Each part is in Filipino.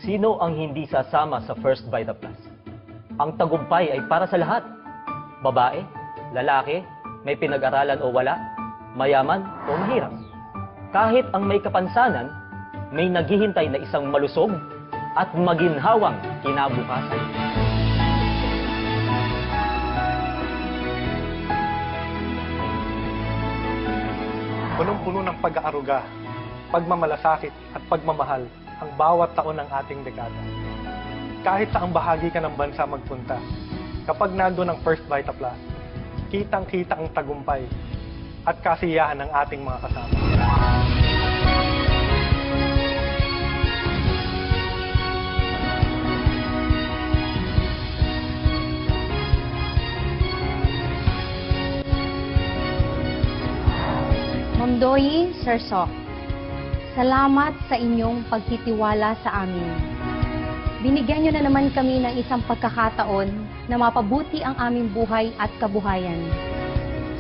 Sino ang hindi sasama sa First Vita Plus? Ang tagumpay ay para sa lahat. Babae, lalaki, may pinag-aralan o wala, mayaman o mahirap. Kahit ang may kapansanan, may naghihintay na isang malusog at maginhawang kinabukasan. Punong-puno ng pag-aaruga, pagmamalasakit at pagmamahal ang bawat taon ng ating dekada. Kahit saang bahagi ka ng bansa magpunta, kapag nandoon ang First Vita Plus, kitang-kita ang tagumpay at kasiyahan ng ating mga kasama. Ma'am Doyi, Sir Sok, salamat sa inyong pagtitiwala sa amin. Binigyan niyo na naman kami ng isang pagkakataon na mapabuti ang aming buhay at kabuhayan.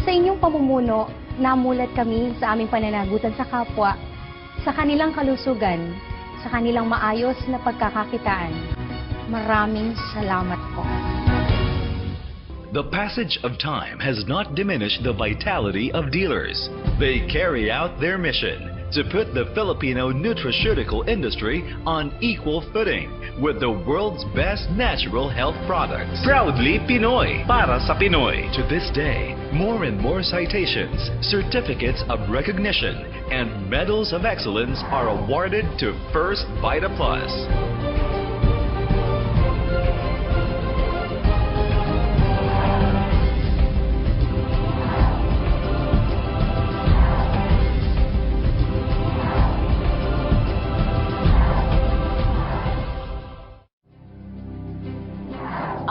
Sa inyong pamumuno, namulat kami sa aming pananagutan sa kapwa, sa kanilang kalusugan, sa kanilang maayos na pagkakakitaan. Maraming salamat po. The passage of time has not diminished the vitality of dealers. They carry out their mission to put the Filipino nutraceutical industry on equal footing with the world's best natural health products. Proudly Pinoy, para sa Pinoy. To this day, more and more citations, certificates of recognition, and medals of excellence are awarded to First Vita Plus.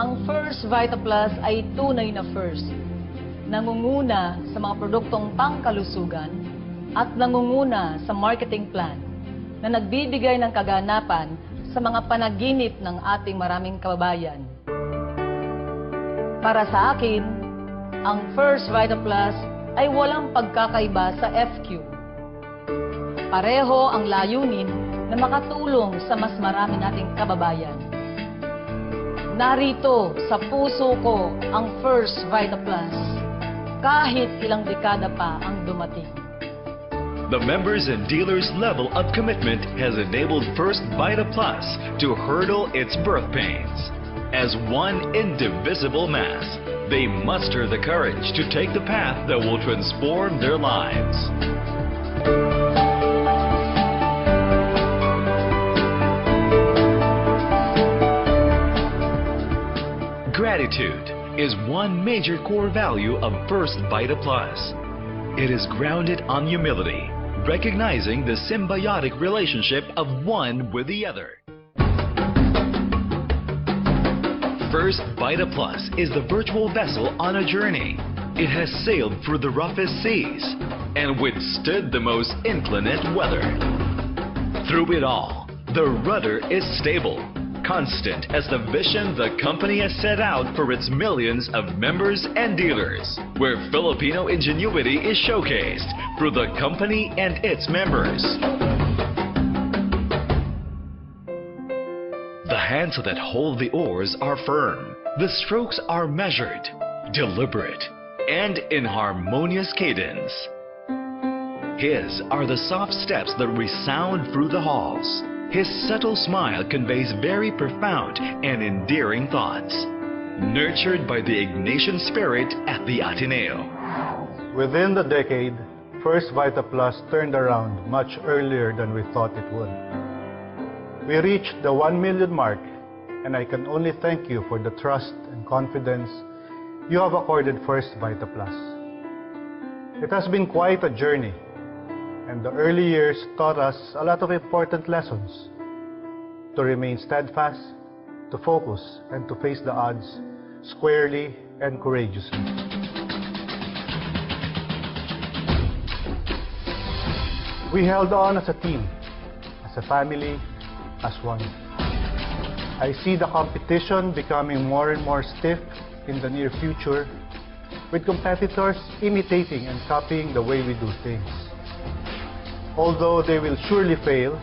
Ang First Vita Plus ay tunay na first. Nangunguna sa mga produktong pangkalusugan at nangunguna sa marketing plan na nagbibigay ng kaganapan sa mga panaginip ng ating maraming kababayan. Para sa akin, ang First Vita Plus ay walang pagkakaiba sa FQ. Pareho ang layunin na makatulong sa mas marami nating kababayan. Narito sa puso ko ang First Vita Plus, kahit ilang dekada pa ang dumating. The members and dealers' level of commitment has enabled First Vita Plus to hurdle its birth pains. As one indivisible mass, they muster the courage to take the path that will transform their lives. Gratitude is one major core value of First Vita Plus. It is grounded on humility, recognizing the symbiotic relationship of one with the other. First Vita Plus is the virtual vessel on a journey. It has sailed through the roughest seas and withstood the most inclement weather. Through it all, the rudder is stable, constant as the vision the company has set out for its millions of members and dealers, where Filipino ingenuity is showcased through the company and its members. The hands that hold the oars are firm. The strokes are measured, deliberate, and in harmonious cadence. His are the soft steps that resound through the halls. His subtle smile conveys very profound and endearing thoughts, nurtured by the Ignatian spirit at the Ateneo. Within the decade, First Vita Plus turned around much earlier than we thought it would. We reached the 1 million mark, and I can only thank you for the trust and confidence you have accorded First Vita Plus. It has been quite a journey, and the early years taught us a lot of important lessons. To remain steadfast, to focus, and to face the odds squarely and courageously. We held on as a team, as a family, as one. I see the competition becoming more and more stiff in the near future, with competitors imitating and copying the way we do things. Although they will surely fail,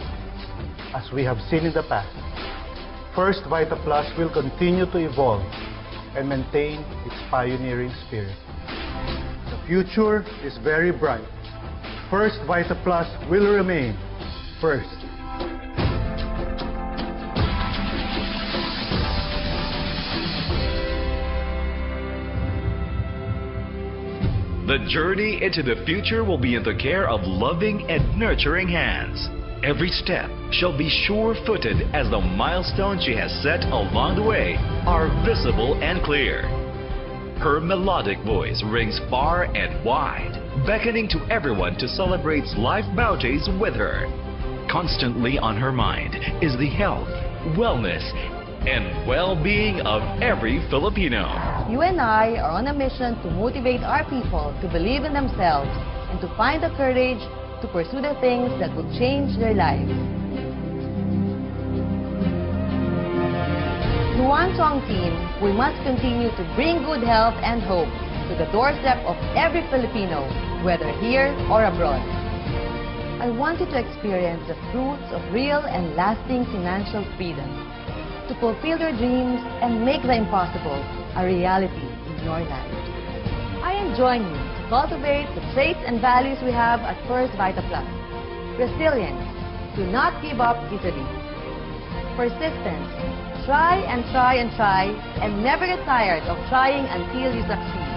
as we have seen in the past, First Vita Plus will continue to evolve and maintain its pioneering spirit. The future is very bright. First Vita Plus will remain first. The journey into the future will be in the care of loving and nurturing hands. Every step shall be sure-footed as the milestones she has set along the way are visible and clear. Her melodic voice rings far and wide, beckoning to everyone to celebrate life bounties with her. Constantly on her mind is the health, wellness, and well-being of every Filipino. You and I are on a mission to motivate our people to believe in themselves and to find the courage to pursue the things that will change their lives. To One Song Team, we must continue to bring good health and hope to the doorstep of every Filipino, whether here or abroad. I want you to experience the fruits of real and lasting financial freedom, to fulfill your dreams and make the impossible a reality in your life. I enjoin you to cultivate the traits and values we have at First Vita Plus. Resilience, do not give up easily. Persistence, try and try and try and never get tired of trying until you succeed.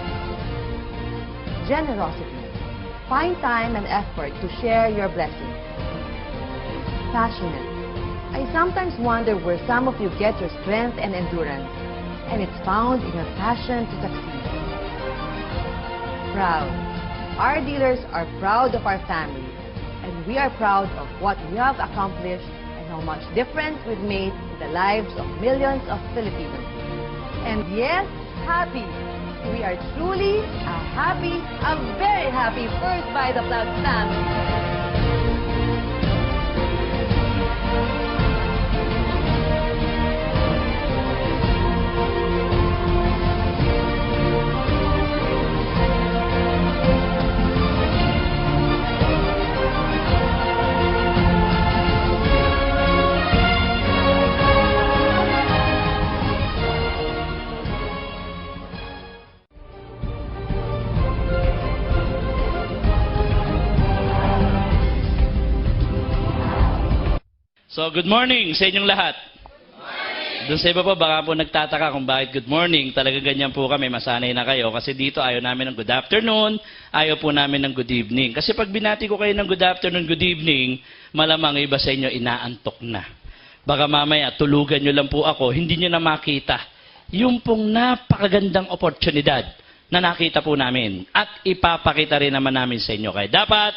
Generosity, find time and effort to share your blessings. Passionate, I sometimes wonder where some of you get your strength and endurance, and it's found in your passion to succeed. Proud. Our dealers are proud of our family, and we are proud of what we have accomplished and how much difference we've made in the lives of millions of Filipinos. And yes, happy. We are truly a very happy First Vita Plus family. So, good morning sa inyong lahat. Doon sa iba po, baka po nagtataka kung bakit good morning. Talaga ganyan po kami, masanay na kayo. Kasi dito ayaw namin ng good afternoon, ayaw po namin ng good evening. Kasi pag binati ko kayo ng good afternoon, good evening, malamang iba sa inyo inaantok na. Baka mamaya, tulugan nyo lang po ako, hindi nyo na makita yung pong napakagandang oportunidad na nakita po namin. At ipapakita rin naman namin sa inyo. Kaya dapat,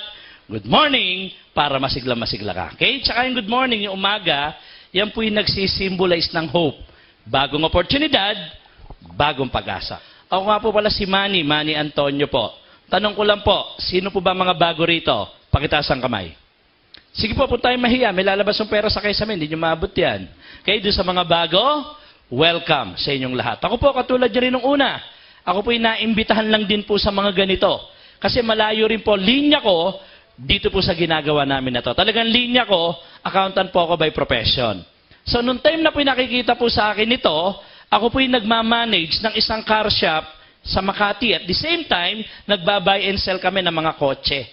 good morning, para masigla-masigla ka. Okay? Tsaka yung good morning, yung umaga, yan po yung nagsisimbolize ng hope. Bagong oportunidad, bagong pag-asa. Ako nga po pala si Manny Antonio po. Tanong ko lang po, sino po ba mga bago rito? Pakitaas ang kamay. Sige po, kung tayo mahiya, may lalabas ng pera sa kasamin, hindi nyo maabot yan. Okay, doon sa mga bago, welcome sa inyong lahat. Ako po, katulad nyo rin nung una, ako po yung naimbitahan lang din po sa mga ganito. Kasi malayo rin po, linya ko, dito po sa ginagawa namin na to. Talagang linya ko, accountant po ako by profession. So, nung time na po yung nakikita po sa akin ito, ako po yung nagmamanage ng isang car shop sa Makati. At the same time, nagbabuy and sell kami ng mga kotse.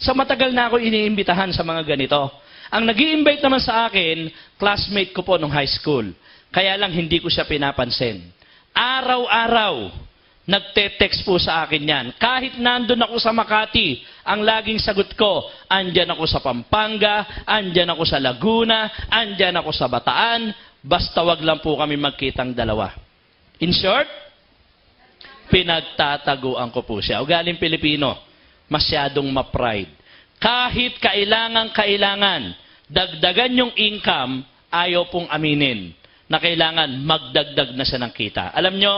So, matagal na ako iniimbitahan sa mga ganito. Ang nag-i-invite naman sa akin, classmate ko po nung high school. Kaya lang hindi ko siya pinapansin. Araw-araw, nagte-text po sa akin yan. Kahit nandun ako sa Makati, ang laging sagot ko, andyan ako sa Pampanga, andyan ako sa Laguna, andyan ako sa Bataan, basta wag lang po kami magkitang dalawa. In short, pinagtataguan ko po siya. Ugaling Pilipino, masyadong ma-pride. Kahit kailangan, dagdagan yung income, ayaw pong aminin na kailangan magdagdag na siya ng kita. Alam nyo,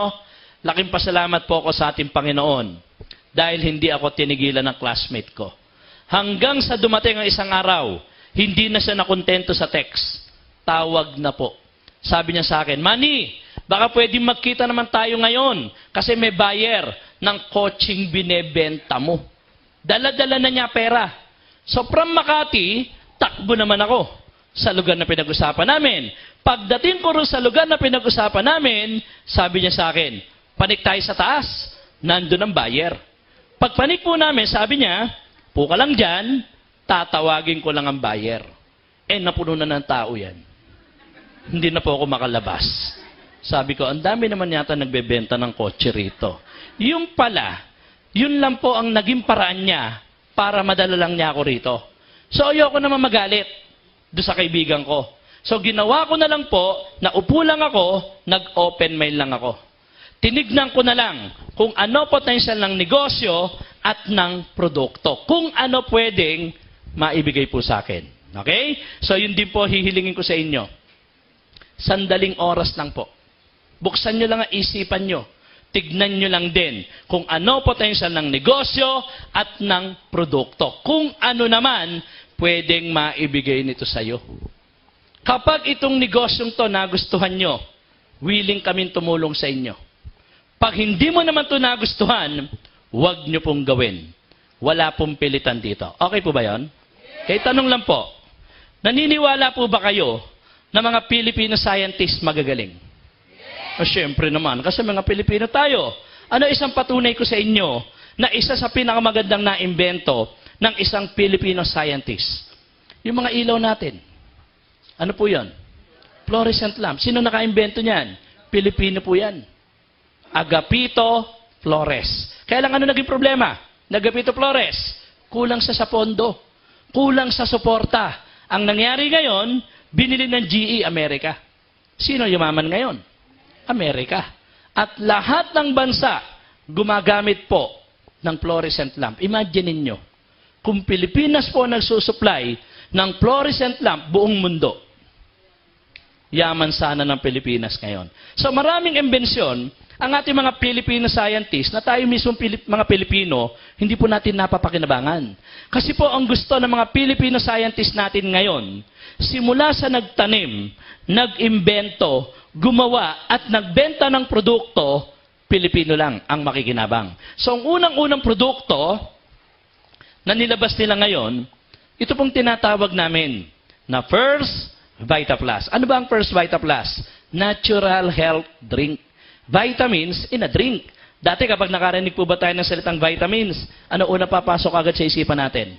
laking pasalamat po ako sa ating Panginoon dahil hindi ako tinigilan ng classmate ko. Hanggang sa dumating ang isang araw, hindi na siya nakontento sa text. Tawag na po. Sabi niya sa akin, Manny, baka pwedeng magkita naman tayo ngayon kasi may buyer ng coaching binebenta mo. Dala-dala na niya pera. So from Makati, takbo naman ako. sa lugar na pinag-usapan namin. Pagdating ko rin sa lugar na pinag-usapan namin, sabi niya sa akin, panik tayo sa taas, nandun ang buyer. Pagpanik po namin, sabi niya, puka lang dyan, tatawagin ko lang ang buyer. Napuno na ng tao yan. Hindi na po ako makalabas. Sabi ko, ang dami naman yata nagbebenta ng kotse rito. Yung pala, yun lang po ang naging paraan niya para madala lang niya ako rito. So ayoko naman magalit doon sa kaibigan ko. So ginawa ko na lang po, naupo lang ako, nag-open mail lang ako. Tinignan ko na lang kung ano potential ng negosyo at ng produkto. Kung ano pwedeng maibigay po sa akin. Okay? So yun din po hihilingin ko sa inyo. Sandaling oras lang po. Buksan nyo lang ang isipan nyo. Tignan nyo lang din kung ano potential ng negosyo at ng produkto. Kung ano naman pwedeng maibigay nito sa iyo. Kapag itong negosyong to nagustuhan nyo, willing kaming tumulong sa inyo. Pag hindi mo naman to nagustuhan, huwag nyo pong gawin. Wala pong pilitan dito. Okay po ba yun? Okay, tanong lang po. Naniniwala po ba kayo na mga Filipino scientists magagaling? O syempre naman, kasi mga Pilipino tayo. Ano isang patunay ko sa inyo na isa sa pinakamagandang naimbento ng isang Filipino scientist? Yung mga ilaw natin. Ano po yan? Fluorescent lamp. Sino nakaimbento niyan? Pilipino po yan. Agapito Flores. Kaya lang ano naging problema? Agapito Flores. Kulang sa pondo. Kulang sa suporta. Ang nangyari ngayon, binili ng GE Amerika. Sino yumaman ngayon? Amerika. At lahat ng bansa gumagamit po ng fluorescent lamp. Imagine ninyo, kung Pilipinas po nagsusupply ng fluorescent lamp buong mundo, yaman sana ng Pilipinas ngayon. So maraming imbensyon ang ating mga Filipino scientists na tayo mismo mga Pilipino, hindi po natin napapakinabangan. Kasi po ang gusto ng mga Filipino scientists natin ngayon, simula sa nagtanim, nag-imbento, gumawa at nagbenta ng produkto, Pilipino lang ang makikinabang. So ang unang-unang produkto na nilabas nila ngayon, ito pong tinatawag namin na First Vita Plus. Ano ba ang First Vita Plus? Natural health drink. Vitamins in a drink. Dati kapag nakarinig po ba tayo ng salitang vitamins, ano una papasok agad sa isipan natin?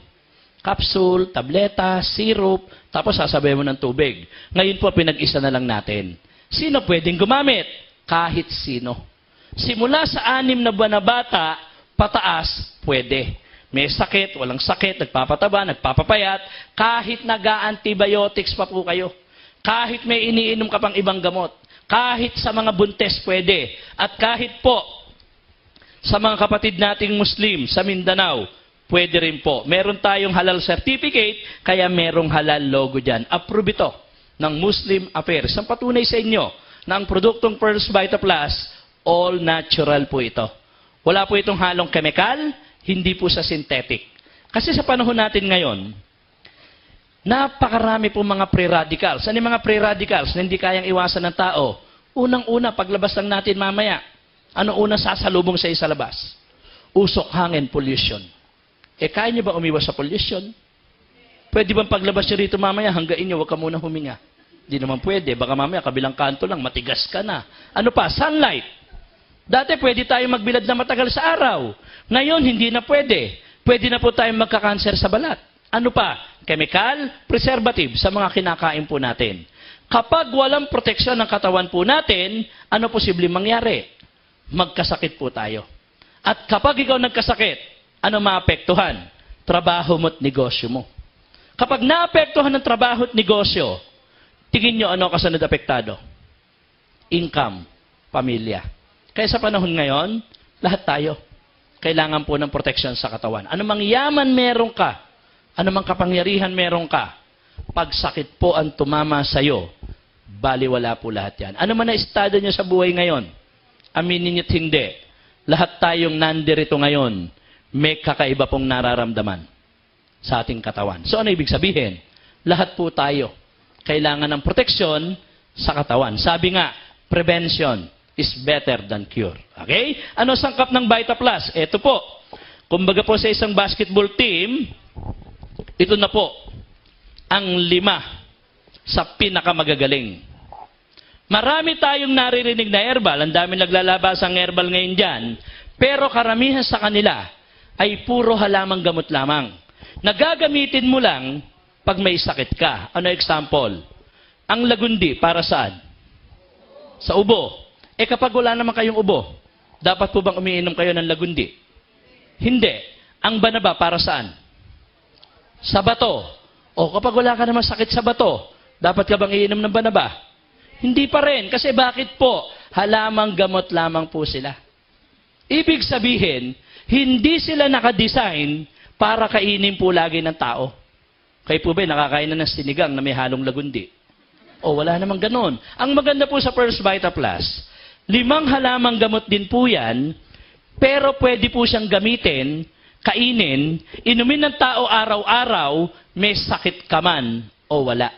Capsule, tableta, syrup, tapos sasabihin mo ng tubig. Ngayon po pinag-isa na lang natin. Sino pwedeng gumamit? Kahit sino. Simula sa 6 na buwan na bata, pataas, pwede. May sakit, walang sakit, nagpapataba, nagpapapayat, kahit nag-antibiotics pa po kayo. Kahit may iniinom ka pang ibang gamot. Kahit sa mga buntes pwede. At kahit po sa mga kapatid nating Muslim sa Mindanao, pwede rin po. Meron tayong halal certificate, kaya merong halal logo dyan. Approve ito ng Muslim Affairs. Ang patunay sa inyo na ang produktong First Vita Plus, all natural po ito. Wala po itong halong chemical, hindi po sa synthetic. Kasi sa panahon natin ngayon, napakarami po mga free radicals. Ano yung mga free radicals na hindi kayang iwasan ng tao? Unang-una, paglabas lang natin mamaya, ano unang sasalubong sa isa labas? Usok, hangin, pollution. Kaya nyo ba umiwas sa pollution? Pwede bang paglabas nyo rito mamaya, hanggain nyo, huwag ka muna huminga? Hindi naman pwede. Baka mamaya, kabilang kanto lang, matigas ka na. Ano pa? Sunlight. Dati pwede tayo magbilad na matagal sa araw. Ngayon, hindi na pwede. Pwede na po tayong magkakanser sa balat. Ano pa? Chemical, preservative sa mga kinakain po natin. Kapag walang proteksyon ng katawan po natin, ano posibleng mangyari? Magkasakit po tayo. At kapag ikaw nagkasakit, ano maapektuhan? Trabaho mo at negosyo mo. Kapag naapektuhan ng trabaho at negosyo, tingin nyo ano kasunod apektado? Income, pamilya. Kaya sa panahon ngayon, lahat tayo kailangan po ng proteksyon sa katawan. Ano mang yaman meron ka, ano mang kapangyarihan meron ka, pag sakit po ang tumama sa'yo, baliwala po lahat yan. Ano man na estado nyo sa buhay ngayon, aminin nyo't hindi, lahat tayong nandirito ngayon, may kakaiba pong nararamdaman sa ating katawan. So ano ibig sabihin? Lahat po tayo kailangan ng proteksyon sa katawan. Sabi nga, prevention is better than cure. Okay? Ano sangkap ng Vita Plus? Ito po. Kumbaga po sa isang basketball team, ito na po ang 5 sa pinakamagagaling. Marami tayong naririnig na herbal, ang dami naglalabas ang herbal ngayon dyan, pero karamihan sa kanila ay puro halamang gamot lamang. Nagagamitin mo lang pag may sakit ka. Ano example? Ang lagundi, para saan? Sa ubo. Kapag wala naman kayong ubo, dapat po bang umiinom kayo ng lagundi? Hindi. Ang banaba, para saan? Sa bato. Kapag wala ka naman sakit sa bato, dapat ka bang iinom ng banaba? Hindi pa rin. Kasi bakit po? Halamang gamot lamang po sila. Ibig sabihin, hindi sila nakadesign para kainin po lagi ng tao. Kayo po ba nakakain na ng sinigang na may halong lagundi? Wala namang ganon. Ang maganda po sa First Vita Plus, 5 halamang gamot din po yan, pero pwede po siyang gamitin, kainin, inumin ng tao araw-araw, may sakit ka man o wala.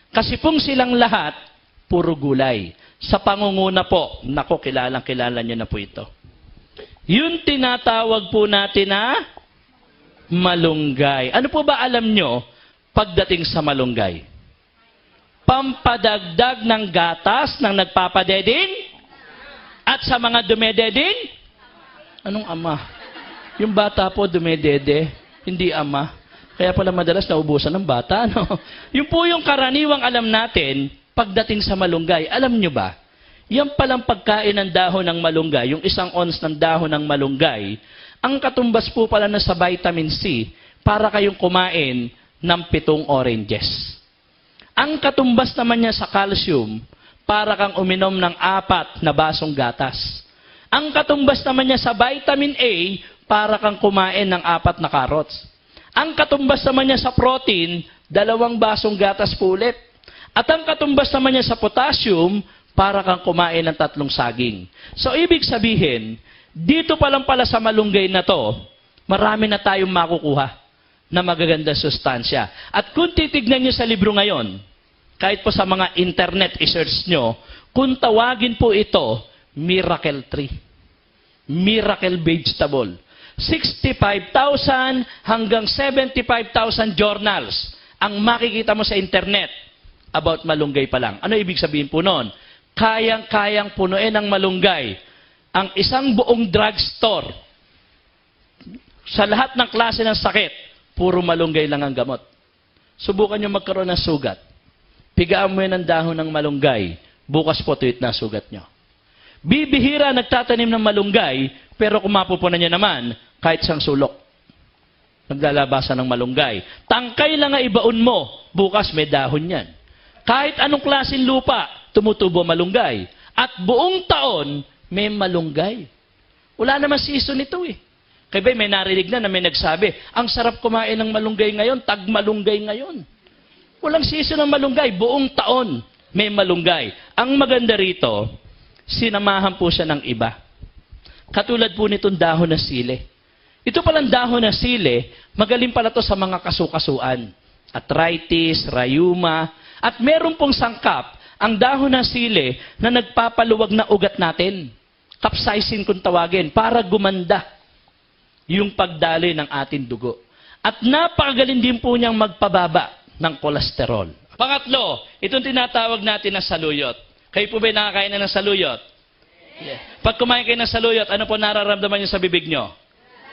Kasi pong silang lahat, puro gulay. Sa pangunguna po, nako, kilalang-kilala nyo na po ito. Yung tinatawag po natin na malunggay. Ano po ba alam nyo pagdating sa malunggay? Pampadagdag ng gatas ng nagpapadedin at sa mga dumededin? Anong ama? Yung bata po dumedede, hindi ama. Kaya pala madalas naubusan ng bata. No? Yung po yung karaniwang alam natin pagdating sa malunggay. Alam nyo ba? Yan palang pagkain ng dahon ng malunggay, yung 1 ounce ng dahon ng malunggay, ang katumbas po pala na sa vitamin C para kayong kumain ng 7 oranges. Ang katumbas naman niya sa calcium para kang uminom ng 4 na basong gatas. Ang katumbas naman niya sa vitamin A para kang kumain ng 4 na carrots. Ang katumbas naman niya sa protein, 2 basong gatas po ulit. At ang katumbas naman niya sa potassium, para kang kumain ng 3 saging. So, ibig sabihin, dito pa lang pala sa malunggay na to, marami na tayong makukuha na magaganda sustansya. At kung titignan nyo sa libro ngayon, kahit po sa mga internet i-search nyo, kung tawagin po ito, miracle tree. Miracle vegetable. 65,000 hanggang 75,000 journals ang makikita mo sa internet about malunggay pa lang. Ano ibig sabihin po noon? Kayang-kayang punuin ng malunggay ang isang buong drugstore. Sa lahat ng klase ng sakit, puro malunggay lang ang gamot. Subukan nyo magkaroon ng sugat. Pigaan mo yan ng dahon ng malunggay, bukas po tuwit na sugat nyo. Bibihira nagtatanim ng malunggay, pero kung mapupunan nyo naman, kahit sang sulok. Naglalabasan ng malunggay. Tangkay lang nga ibaon mo, bukas may dahon yan. Kahit anong klaseng lupa, tumutubo malunggay. At buong taon, may malunggay. Wala naman season ito eh. Kaya ba, may narinig na may nagsabi, ang sarap kumain ng malunggay ngayon, tag-malunggay ngayon. Walang season ng malunggay, buong taon may malunggay. Ang maganda rito, sinamahan po siya ng iba. Katulad po nitong dahon na sili. Ito palang dahon na sili, magaling pala to sa mga kasukasuan. Arthritis, rheuma, at meron pong sangkap ang dahon ng sili na nagpapaluwag na ugat natin. Capsaicin kung tawagin, para gumanda yung pagdaloy ng ating dugo. At napakagaling din po niyang magpababa ng kolesterol. Pangatlo, itong tinatawag natin na saluyot. Kayo po ba nakakain na ng saluyot? Yeah. Pag kumain kayo ng saluyot, ano po nararamdaman niyo sa bibig niyo?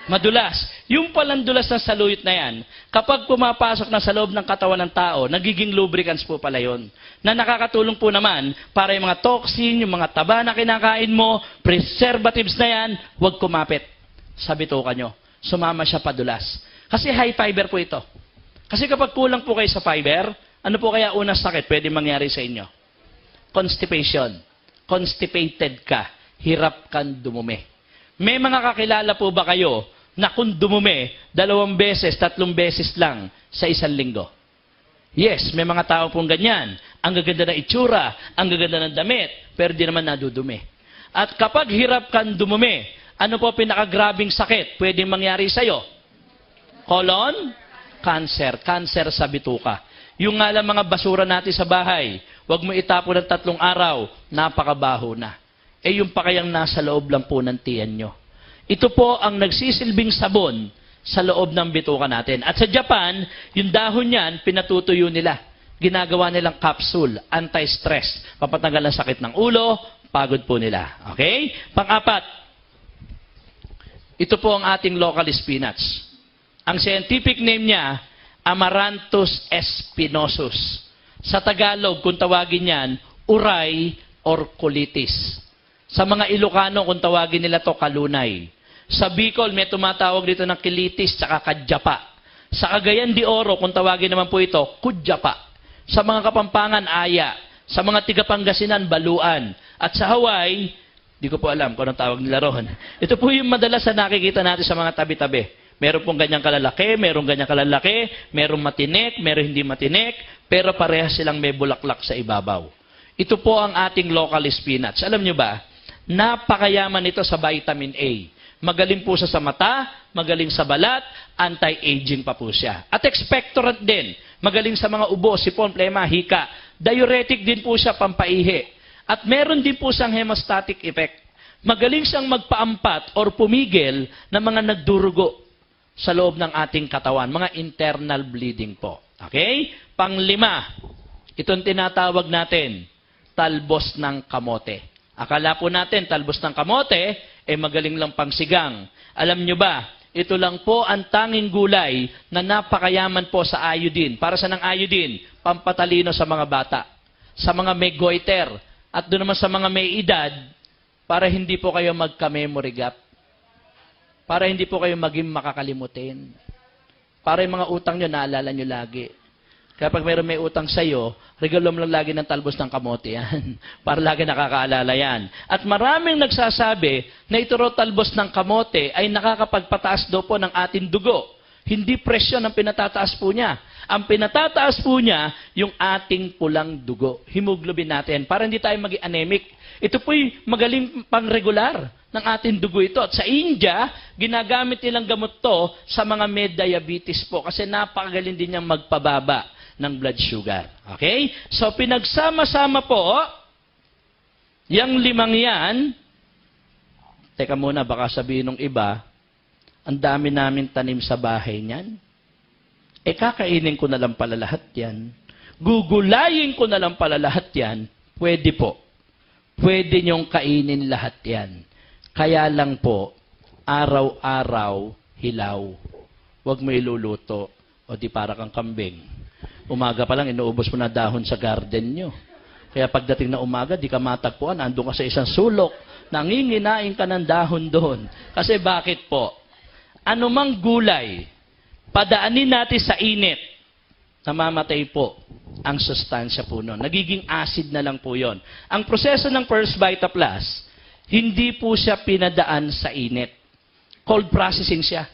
Madulas. Yung palang dulas ng saluyot na yan, kapag pumapasok na sa loob ng katawan ng tao, nagiging lubricants po pala yun. Na nakakatulong po naman para yung mga toxin, yung mga taba na kinakain mo, preservatives na yan, huwag kumapit sa bituka nyo. Sumama siya padulas. Kasi high fiber po ito. Kasi kapag kulang po kayo sa fiber, ano po kaya unang sakit pwede mangyari sa inyo? Constipation. Constipated ka. Hirap kang dumumi. May mga kakilala po ba kayo na kung dumumi, 2 beses, 3 beses lang sa 1 linggo? Yes, may mga tao pong ganyan. Ang gaganda ng itsura, ang gaganda ng damit, pero di naman nadudumi. At kapag hirap kang dumumi, ano po pinakagrabing sakit pwedeng mangyari sa'yo? Colon cancer. Cancer sa bituka. Yung nga lang mga basura natin sa bahay, huwag mo itapon ng 3 araw, napakabaho na. Yung pa kayang nasa loob lang po ng tiyan nyo. Ito po ang nagsisilbing sabon sa loob ng bituka natin. At sa Japan, yung dahon niyan, pinatutuyo nila. ginagawa nilang capsule, anti-stress, papatanggal ng sakit ng ulo, pagod po nila. Okay? Pang-apat, ito po ang ating local spinach. Ang scientific name niya, Amaranthus espinosus. Sa Tagalog, kung tawagin yan, uray or colitis. Sa mga Ilocano, kung tawagin nila to kalunay. Sa Bicol, may tumatawag dito ng kilitis tsaka kadyapa. Sa Cagayan de Oro, kung tawagin naman po ito, kudyapa. Sa mga Kapampangan, aya. Sa mga Tigapangasinan, baluan. At sa Hawaii, di ko po alam kung anong tawag nila roon. Ito po yung madalas na nakikita natin sa mga tabi-tabi. Meron pong ganyang kalalaki, meron ganyang kalalaki, meron matinik, meron hindi matinik, pero parehas silang may bulaklak sa ibabaw. Ito po ang ating local spinach. Alam nyo ba, napakayaman ito sa vitamin A. Magaling po siya sa mata, magaling sa balat, anti-aging pa po siya. At expectorant din. Magaling sa mga ubo, sipon, plema, hika. Diuretic din po siya, pampaihi. At meron din po siyang hemostatic effect. Magaling siyang magpaampat or pumigil ng mga nagdurugo sa loob ng ating katawan. Mga internal bleeding po. Okay? Panglima, itong tinatawag natin, talbos ng kamote. Akala po natin, talbos ng kamote, magaling lang pangsigang. Alam nyo ba, ito lang po ang tanging gulay na napakayaman po sa iodine. Para sa ng iodine? Pampatalino sa mga bata. Sa mga may goiter. At doon naman sa mga may edad, para hindi po kayo magka-memory gap. Para hindi po kayo maging makakalimutin. Para yung mga utang nyo, naalala nyo lagi. Kapag mayroon may utang sa'yo, regalo mo lang lagi ng talbos ng kamote yan. Para lagi nakakaalala yan. At maraming nagsasabi na ito raw talbos ng kamote ay nakakapagpataas daw po ng ating dugo. Hindi presyon ang pinatataas po niya. Ang pinatataas po niya, yung ating pulang dugo. Hemoglobin natin. Para hindi tayo maging anemic. Ito po'y magaling pang-regular ng ating dugo ito. At sa India, ginagamit nilang gamot to sa mga may diabetes po. Kasi napakagaling din niyang magpababa ng blood sugar. Okay? So, pinagsama-sama po, yung limang yan, teka muna, baka sabihin ng iba, ang dami namin tanim sa bahay niyan. Kakainin ko na lang pala lahat yan. Gugulayin ko na lang pala lahat yan. Pwede po. Pwede niyong kainin lahat yan. Kaya lang po, araw-araw, hilaw. Huwag mo iluluto. O di para kang kambing. Umaga pa lang, inuubos mo na dahon sa garden nyo. Kaya pagdating na umaga, di ka matagpuan. Andun ka sa isang sulok. Nanginginain ka ng dahon doon. Kasi bakit po? Anumang gulay, padaanin natin sa init, namamatay po ang sustansya po nun. Nagiging acid na lang po yon. Ang proseso ng First Vita Plus, hindi po siya pinadaan sa init. Cold processing siya.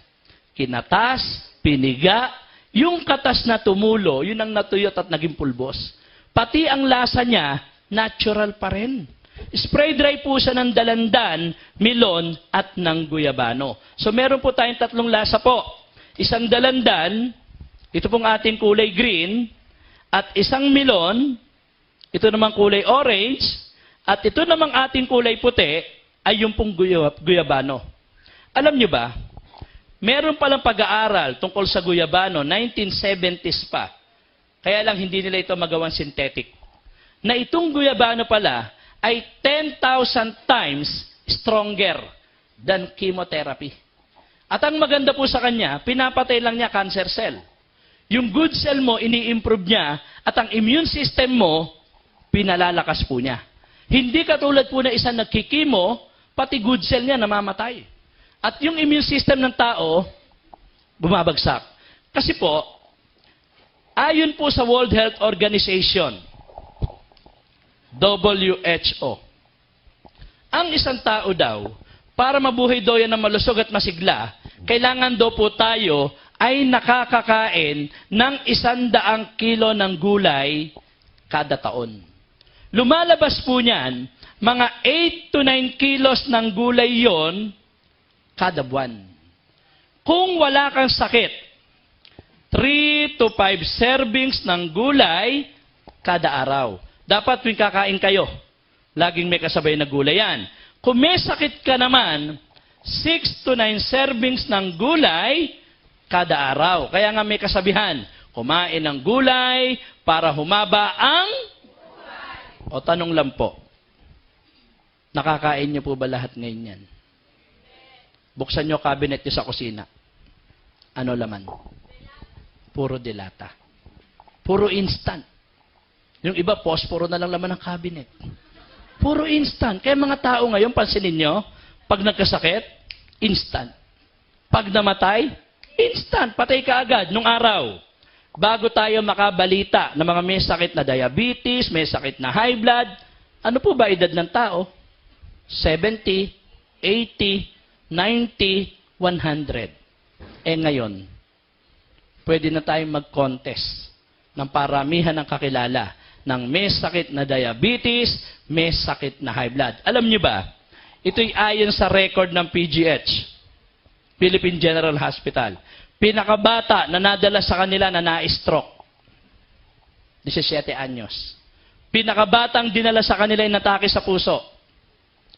Kinatas, piniga, yung katas na tumulo, yun ang natuyot at naging pulbos. Pati ang lasa niya, natural pa rin. Spray dry po siya ng dalandan, milon, at ng guyabano. So meron po tayong tatlong lasa po. Isang dalandan, ito pong ating kulay green, at isang milon, ito namang kulay orange, at ito namang ating kulay puti, ay yung pong guyabano. Alam nyo ba, meron palang pag-aaral tungkol sa guyabano, 1970s pa. Kaya lang hindi nila ito magawang synthetic. Na itong guyabano pala ay 10,000 times stronger than chemotherapy. At ang maganda po sa kanya, pinapatay lang niya cancer cell. Yung good cell mo, ini-improve niya, at ang immune system mo, pinalalakas po niya. Hindi katulad po na isang nagkikimo, pati good cell niya namamatay. At yung immune system ng tao, bumabagsak. Kasi po, ayon po sa World Health Organization, WHO, ang isang tao daw, para mabuhay daw yan na malusog at masigla, kailangan daw po tayo ay nakakakain ng 100 kilo ng gulay kada taon. Lumalabas po niyan, mga 8 to 9 kilos ng gulay yon kada buwan. Kung wala kang sakit, 3 to 5 servings ng gulay kada araw. Dapat tuwing kakain kayo, laging may kasabay na gulay yan. Kung may sakit ka naman, 6 to 9 servings ng gulay kada araw. Kaya nga may kasabihan, kumain ng gulay para humaba ang... O tanong lang po, nakakain niyo po ba lahat ngayon yan? Buksan niyo cabinet niyo sa kusina. Ano laman? Puro dilata. Puro instant. Yung iba, posporo na lang laman ng cabinet. Puro instant. Kaya mga tao ngayon, pansinin nyo, pag nagkasakit, instant. Pag namatay, instant. Patay ka agad nung araw. Bago tayo makabalita ng mga may sakit na diabetes, may sakit na high blood, ano po ba edad ng tao? 70, 80, 90, 100. Ngayon, pwede na tayong mag-contest ng paramihan ng kakilala ng may sakit na diabetes, may sakit na high blood. Alam niyo ba, ito'y ayon sa record ng PGH, Philippine General Hospital. Pinakabata na nadala sa kanila na na-stroke, 17 anyos. Pinakabatang dinala sa kanila yung natake sa puso,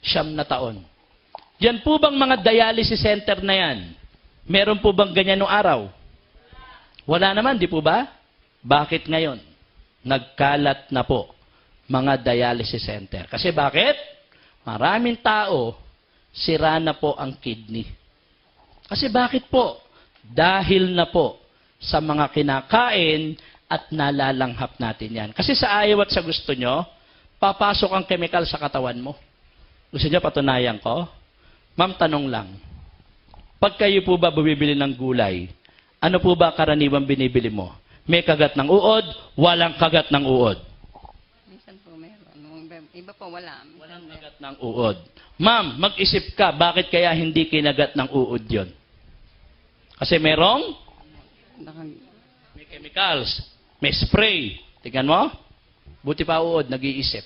9 na taon. Yan po bang mga dialysis center na yan? Meron po bang ganyan noong araw? Wala naman, di po ba? Bakit ngayon? Nagkalat na po mga dialysis center. Kasi bakit? Maraming tao, sira na po ang kidney. Kasi bakit po? Dahil na po sa mga kinakain at nalalanghap natin yan. Kasi sa ayaw at sa gusto nyo, papasok ang chemical sa katawan mo. Gusto nyo patunayan ko? Ma'am, tanong lang. Pag kayo po ba bumibili ng gulay, ano po ba karaniwang binibili mo? May kagat ng uod, walang kagat ng uod. Minsan po meron. Iba po wala. Walang kagat ng uod. Ma'am, mag-isip ka, bakit kaya hindi kinagat ng uod yon? Kasi merong may chemicals, may spray. Tingnan mo, buti pa uod, nag-iisip.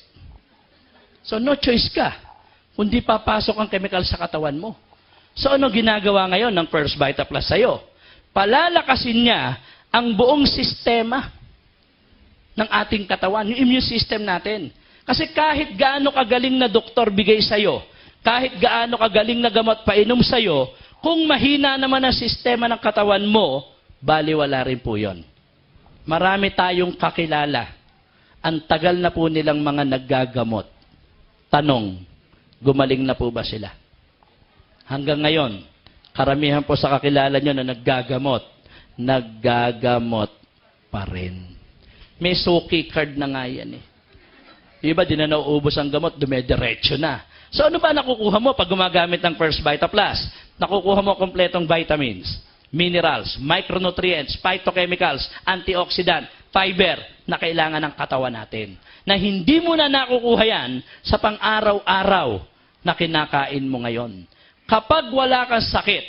So no choice ka, kundi papasok ang chemical sa katawan mo. So ano ginagawa ngayon ng First Vita Plus sa'yo? Palalakasin niya ang buong sistema ng ating katawan, yung immune system natin. Kasi kahit gaano kagaling na doktor bigay sa'yo, kahit gaano kagaling na gamot painom sa'yo, kung mahina naman ang sistema ng katawan mo, baliwala rin po yon. Marami tayong kakilala. Ang tagal na po nilang mga naggagamot. Tanong, gumaling na po ba sila? Hanggang ngayon, karamihan po sa kakilala nyo na naggagamot pa rin. May suki card na nga yan eh. Iba, di na nauubos ang gamot, dumediretso na. So ano ba nakukuha mo pag gumagamit ng First Vita Plus? Nakukuha mo kompletong vitamins, minerals, micronutrients, phytochemicals, antioxidant, fiber na kailangan ng katawan natin. Na hindi mo na nakukuha yan sa pang-araw-araw na kinakain mo ngayon. Kapag wala kang sakit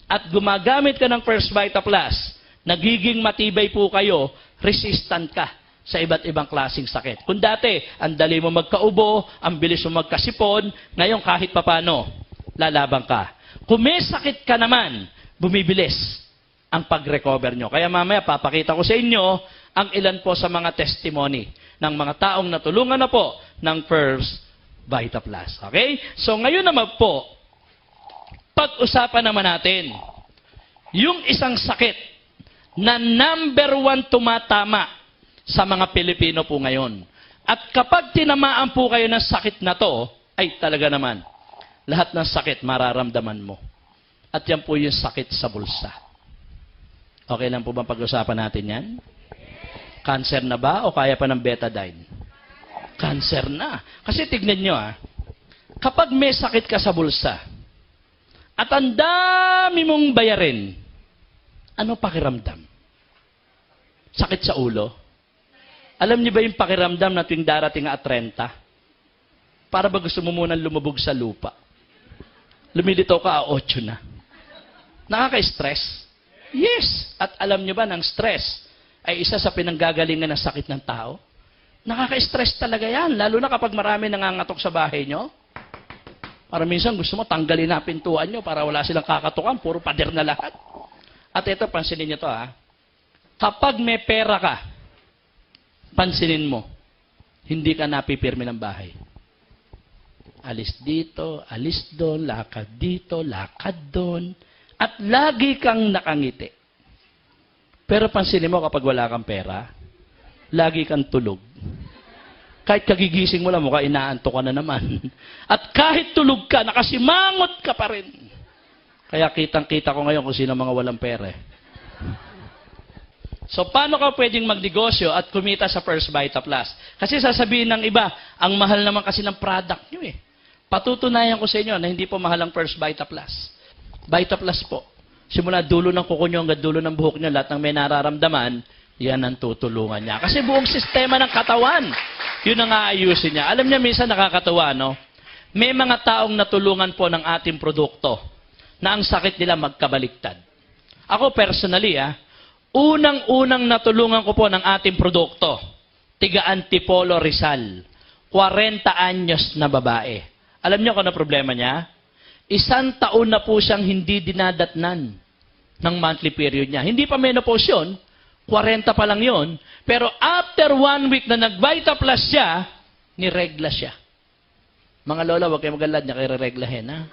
at gumagamit ka ng First Vita Plus, nagiging matibay po kayo, resistant ka sa iba't ibang klaseng sakit. Kung dati, ang dali mo magkaubo, ang bilis mo magkasipon, ngayon kahit papano, lalabang ka. Kung may sakit ka naman, bumibilis ang pag-recover nyo. Kaya mamaya, papakita ko sa inyo ang ilan po sa mga testimony ng mga taong natulungan na po ng First Vita Plus. Okay? So ngayon naman po, pag-usapan naman natin yung isang sakit na number 1 tumatama sa mga Pilipino po ngayon. At kapag tinamaan po kayo ng sakit na to, ay talaga naman, lahat ng sakit mararamdaman mo. At yan po yung sakit sa bulsa. Okay lang po bang pag-usapan natin yan? Cancer na ba o kaya pa ng betadine? Cancer na. Kasi tignan nyo kapag may sakit ka sa bulsa, at ang dami mong bayarin, ano pakiramdam? Sakit sa ulo? Alam niyo ba yung pakiramdam na tuwing darating at 30? Para ba gusto mo munang lumubog sa lupa? Lumilitaw ka 8 na. Nakaka-stress? Yes. At alam niyo ba ng stress ay isa sa pinanggagalingan ng sakit ng tao? Nakaka-stress talaga yan. Lalo na kapag marami nangangatok sa bahay nyo. Para minsan gusto mo tanggalin na pintuan nyo para wala silang kakatukan. Puro pader na lahat. At ito, pansinin nyo to Kapag may pera ka, pansinin mo, hindi ka napipirmi ng bahay. Alis dito, alis doon, lakad dito, lakad doon, at lagi kang nakangiti. Pero pansinin mo kapag wala kang pera, lagi kang tulog. Kahit kagigising mo lang, mukha inaantok ka na naman. At kahit tulog ka, nakasimangot ka pa rin. Kaya kitang-kita ko ngayon kung sino mga walang pera. So, paano ka pwedeng magnegosyo at kumita sa First Vita Plus? Kasi sasabihin ng iba, ang mahal naman kasi ng product nyo eh. Patutunayan ko sa inyo na hindi po mahal ang First Vita Plus. Vita Plus po. Simula dulo ng kuko nyo hanggang dulo ng buhok nyo, lahat ng may nararamdaman, yan ang tutulungan niya. Kasi buong sistema ng katawan, yun ang aayusin niya. Alam niya, minsan nakakatawa, no? May mga taong natulungan po ng ating produkto na ang sakit nila magkabaliktad. Ako personally, unang-unang natulungan ko po ng ating produkto, tiga Antipolo Rizal, 40 anyos na babae. Alam niyo kung ano problema niya? 1 taon na po siyang hindi dinadatnan ng monthly period niya. Hindi pa menopause yun, 40 pa lang yun, pero after 1 week na nag-Vita Plus siya, niregla siya. Mga lola, huwag kayo magalad niya kayo reglahin, ha?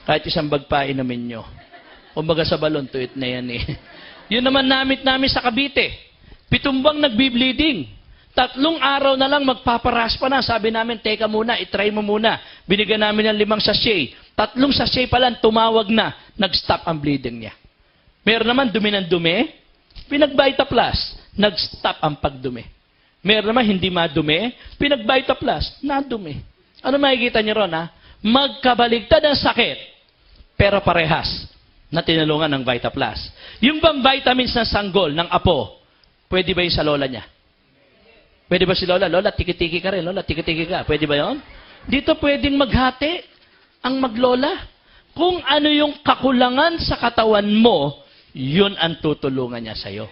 Kahit isang bag pa inumin nyo. Kumbaga sa balon, tuit na yan eh. Yun naman namin sa Cavite. 7 buwang nagbi-bleeding. 3 araw na lang magpaparaspa na. Sabi namin, teka muna, itry mo muna. Binigyan namin ng 5 sachet. 3 sachet pa lang, tumawag na. Nag-stop ang bleeding niya. Meron naman dumi ng dumi. Pinag-Vita Plus, nag-stop ang pagdumi. Meron naman hindi madumi. Pinag-Vita Plus, nadumi. Ano makikita niyo ron, ha? Magkabaligtad ang sakit, pero parehas na tinulungan ng Vita Plus. Yung bang vitamins ng sanggol, ng apo, pwede ba yung sa lola niya? Pwede ba si lola? Lola, tiki-tiki ka rin. Lola, tiki-tiki ka. Pwede ba yon? Dito pwedeng maghati ang maglola. Kung ano yung kakulangan sa katawan mo, yun ang tutulungan niya sa'yo.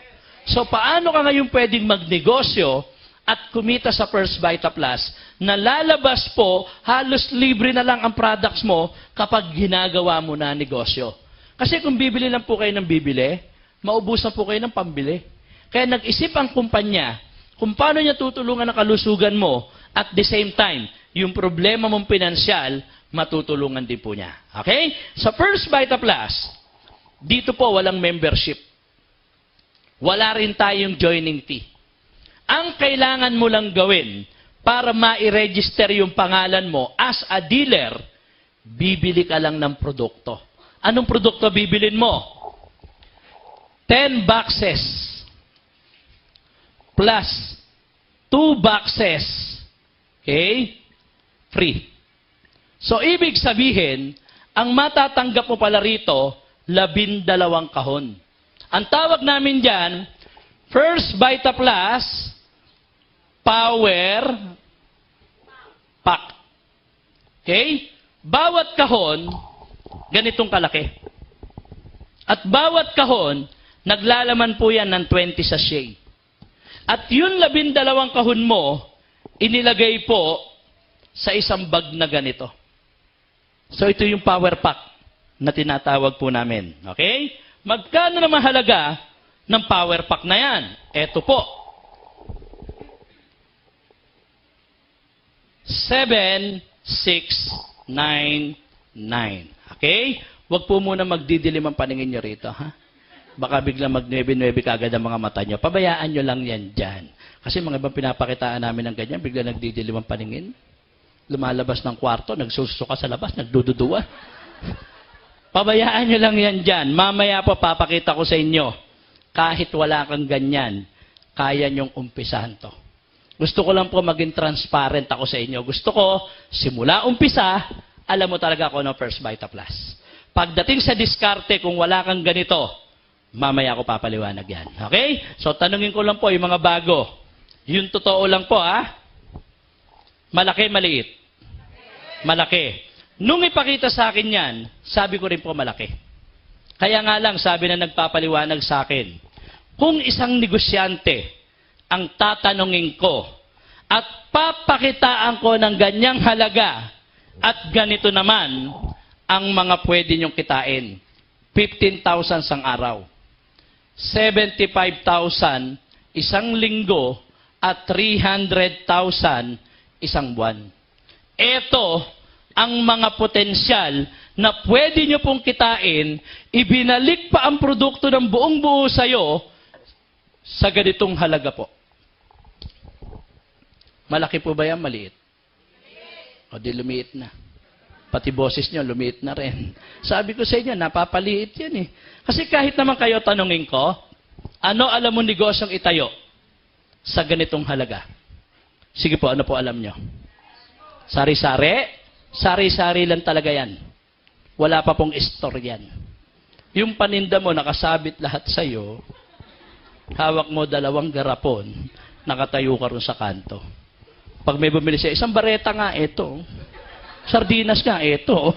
So, paano ka ngayon pwedeng magnegosyo at kumita sa First Vita Plus na lalabas po, halos libre na lang ang products mo kapag ginagawa mo na negosyo. Kasi kung bibili lang po kayo ng bibili, maubusan po kayo ng pambili. Kaya nag-isip ang kumpanya kung paano niya tutulungan ang kalusugan mo at the same time, yung problema mong pinansyal, matutulungan din po niya. Okay? Sa First Vita Plus, dito po walang membership. Wala rin tayong joining fee. Ang kailangan mo lang gawin para ma-register yung pangalan mo as a dealer, bibili ka lang ng produkto. Anong produkto bibilin mo? 10 boxes plus 2 boxes, okay, free. So, ibig sabihin, ang matatanggap mo pala rito, 12 kahon. Ang tawag namin dyan, First Vita Plus Power Pack. Okay? Bawat kahon, ganitong kalaki. At bawat kahon, naglalaman po yan ng 20 sachet. At yun 12 kahon mo, inilagay po sa isang bag na ganito. So ito yung power pack na tinatawag po namin. Okay? Magkano na mahalaga ng power pack na yan? Ito po. 7,699. Okay? Huwag po muna magdidilim ang paningin nyo rito, ha? Baka biglang mag-9-9 kagad ang mga mata nyo. Pabayaan nyo lang yan dyan. Kasi mga ibang pinapakitaan namin ng ganyan, biglang nagdidilim ang paningin. Lumalabas ng kwarto, nagsusuka sa labas, nagdududuan. Pabayaan nyo lang yan dyan. Mamaya po papakita ko sa inyo, kahit wala kang ganyan, kaya nyong umpisahan to. Gusto ko lang po maging transparent ako sa inyo. Gusto ko, simula umpisa, alam mo talaga kung ano First Vita Plus. Pagdating sa diskarte, kung wala kang ganito, mamaya ako papaliwanag yan. Okay? So, tanungin ko lang po yung mga bago. Yung totoo lang po, ha? Malaki, maliit? Malaki. Nung ipakita sa akin yan, sabi ko rin po malaki. Kaya nga lang, sabi na nagpapaliwanag sa akin, kung isang negosyante ang tatanungin ko at papakitaan ko ng ganyang halaga at ganito naman ang mga pwede nyong kitain. 15,000 sang araw. 75,000 isang linggo at 300,000 isang buwan. Ito ang mga potensyal na pwede nyo pong kitain, ibinalik pa ang produkto ng buong buo sa'yo, sa ganitong halaga po. Malaki po ba yan? Maliit? O di lumiit na. Pati boses nyo, lumiit na rin. Sabi ko sa inyo, napapaliit yan eh. Kasi kahit naman kayo tanungin ko, ano alam mo negosyong itayo sa ganitong halaga? Sige po, ano po alam nyo? Sari-sari? Sari-sari lang talaga yan. Wala pa pong store yan. Yung paninda mo, nakasabit lahat sa'yo, hawak mo 2 garapon, nakatayo ka ron sa kanto. Pag may bumili siya, isang bareta nga, ito. Sardinas nga, ito.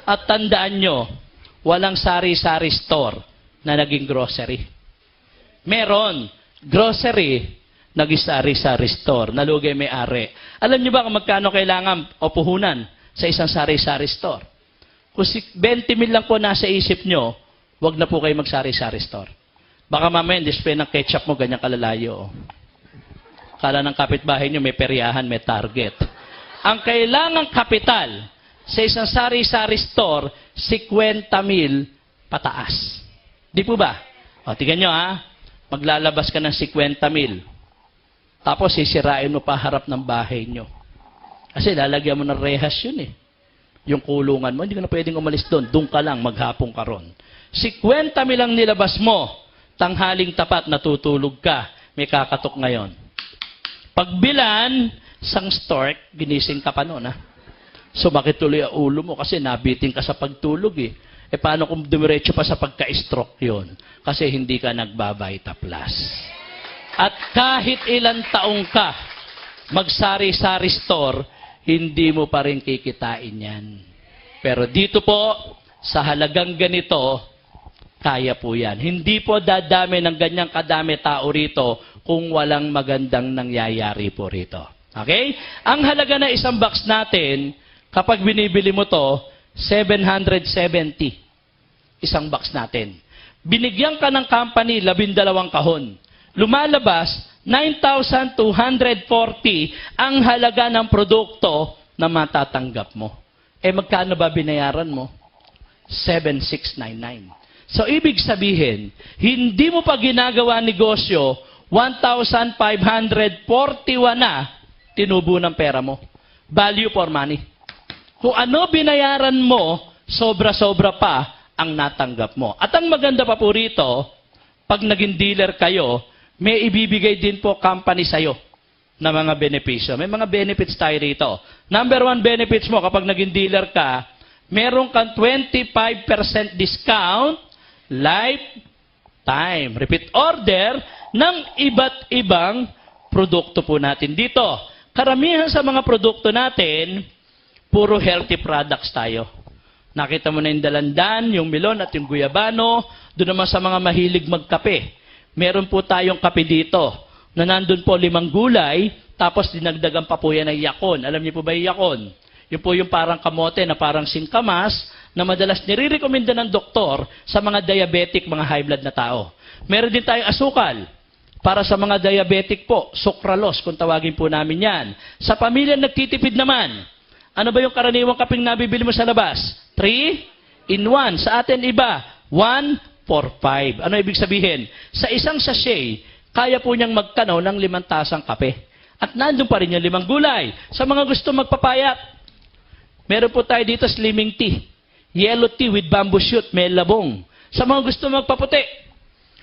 At tandaan nyo, walang sari-sari store na naging grocery. Meron, grocery, naging sari-sari store, nalugay may-ari. Alam nyo ba kung magkano kailangan o puhunan sa isang sari-sari store? Kung 20 mil lang po nasa isip nyo, wag na po kayo mag-sari-sari store. Baka mamaya, display ng ketchup mo, ganyan kalalayo. Kala ng kapitbahay nyo, may peryahan, may target. Ang kailangang kapital sa isang sari-sari store, 50 mil pataas. Di po ba? O, tingnan nyo ha. Maglalabas ka ng 50 mil. Tapos, sisirain mo pa harap ng bahay nyo. Kasi lalagyan mo ng rehas yun eh. Yung kulungan mo, hindi ka na pwedeng umalis doon. Doon ka lang, maghapong ka ron. 50 mil ang nilabas mo. Tanghaling tapat, natutulog ka. May kakatok ngayon. Pagbilan, sang stork, ginising ka pa noon, ha? Sumakit tuloy ang ulo mo kasi nabiting ka sa pagtulog, eh. E paano kung dumiretso pa sa pagka-stroke yon? Kasi hindi ka nagba-Vita Plus. At kahit ilang taong ka, magsari-sari store, hindi mo pa rin kikitain yan. Pero dito po, sa halagang ganito, kaya po yan. Hindi po dadami ng ganyang kadami tao rito kung walang magandang nangyayari po rito. Okay? Ang halaga na isang box natin, kapag binibili mo to, 770. Isang box natin. Binigyan ka ng company, 12 kahon. Lumalabas, 9,240 ang halaga ng produkto na matatanggap mo. Eh magkano ba binayaran mo? 7,699. So, ibig sabihin, hindi mo pa ginagawa negosyo, 1,541 na tinubo ng pera mo. Value for money. Kung ano binayaran mo, sobra-sobra pa ang natanggap mo. At ang maganda pa po rito, pag naging dealer kayo, may ibibigay din po company sa'yo na mga benepisyo. May mga benefits tayo rito. Number 1 benefits mo kapag naging dealer ka, meron kang 25% discount lifetime. Repeat order ng iba't ibang produkto po natin dito. Karamihan sa mga produkto natin, puro healthy products tayo. Nakita mo na yung dalandan, yung melon at yung guyabano. Doon naman sa mga mahilig magkape. Meron po tayong kape dito na nandun po 5 gulay, tapos dinagdagan pa po yan ng yakon. Alam niyo po ba yung yakon? Yun po yung parang kamote na parang singkamas na madalas nire-recommenda ng doktor sa mga diabetic, mga high blood na tao. Meron din tayong asukal para sa mga diabetic po, sucralose kung tawagin po namin yan. Sa pamilya nagtitipid naman, ano ba yung karaniwang kapeng nabibili mo sa labas? 3 in 1. Sa atin iba, 1 for 5. Ano ibig sabihin? Sa isang sachet, kaya po niyang magkanaw ng 5 tasang kape. At nandun pa rin yung 5 gulay. Sa mga gusto magpapayat, meron po tayo dito slimming tea. Yellow tea with bamboo shoot, may labong. Sa mga gusto magpaputi,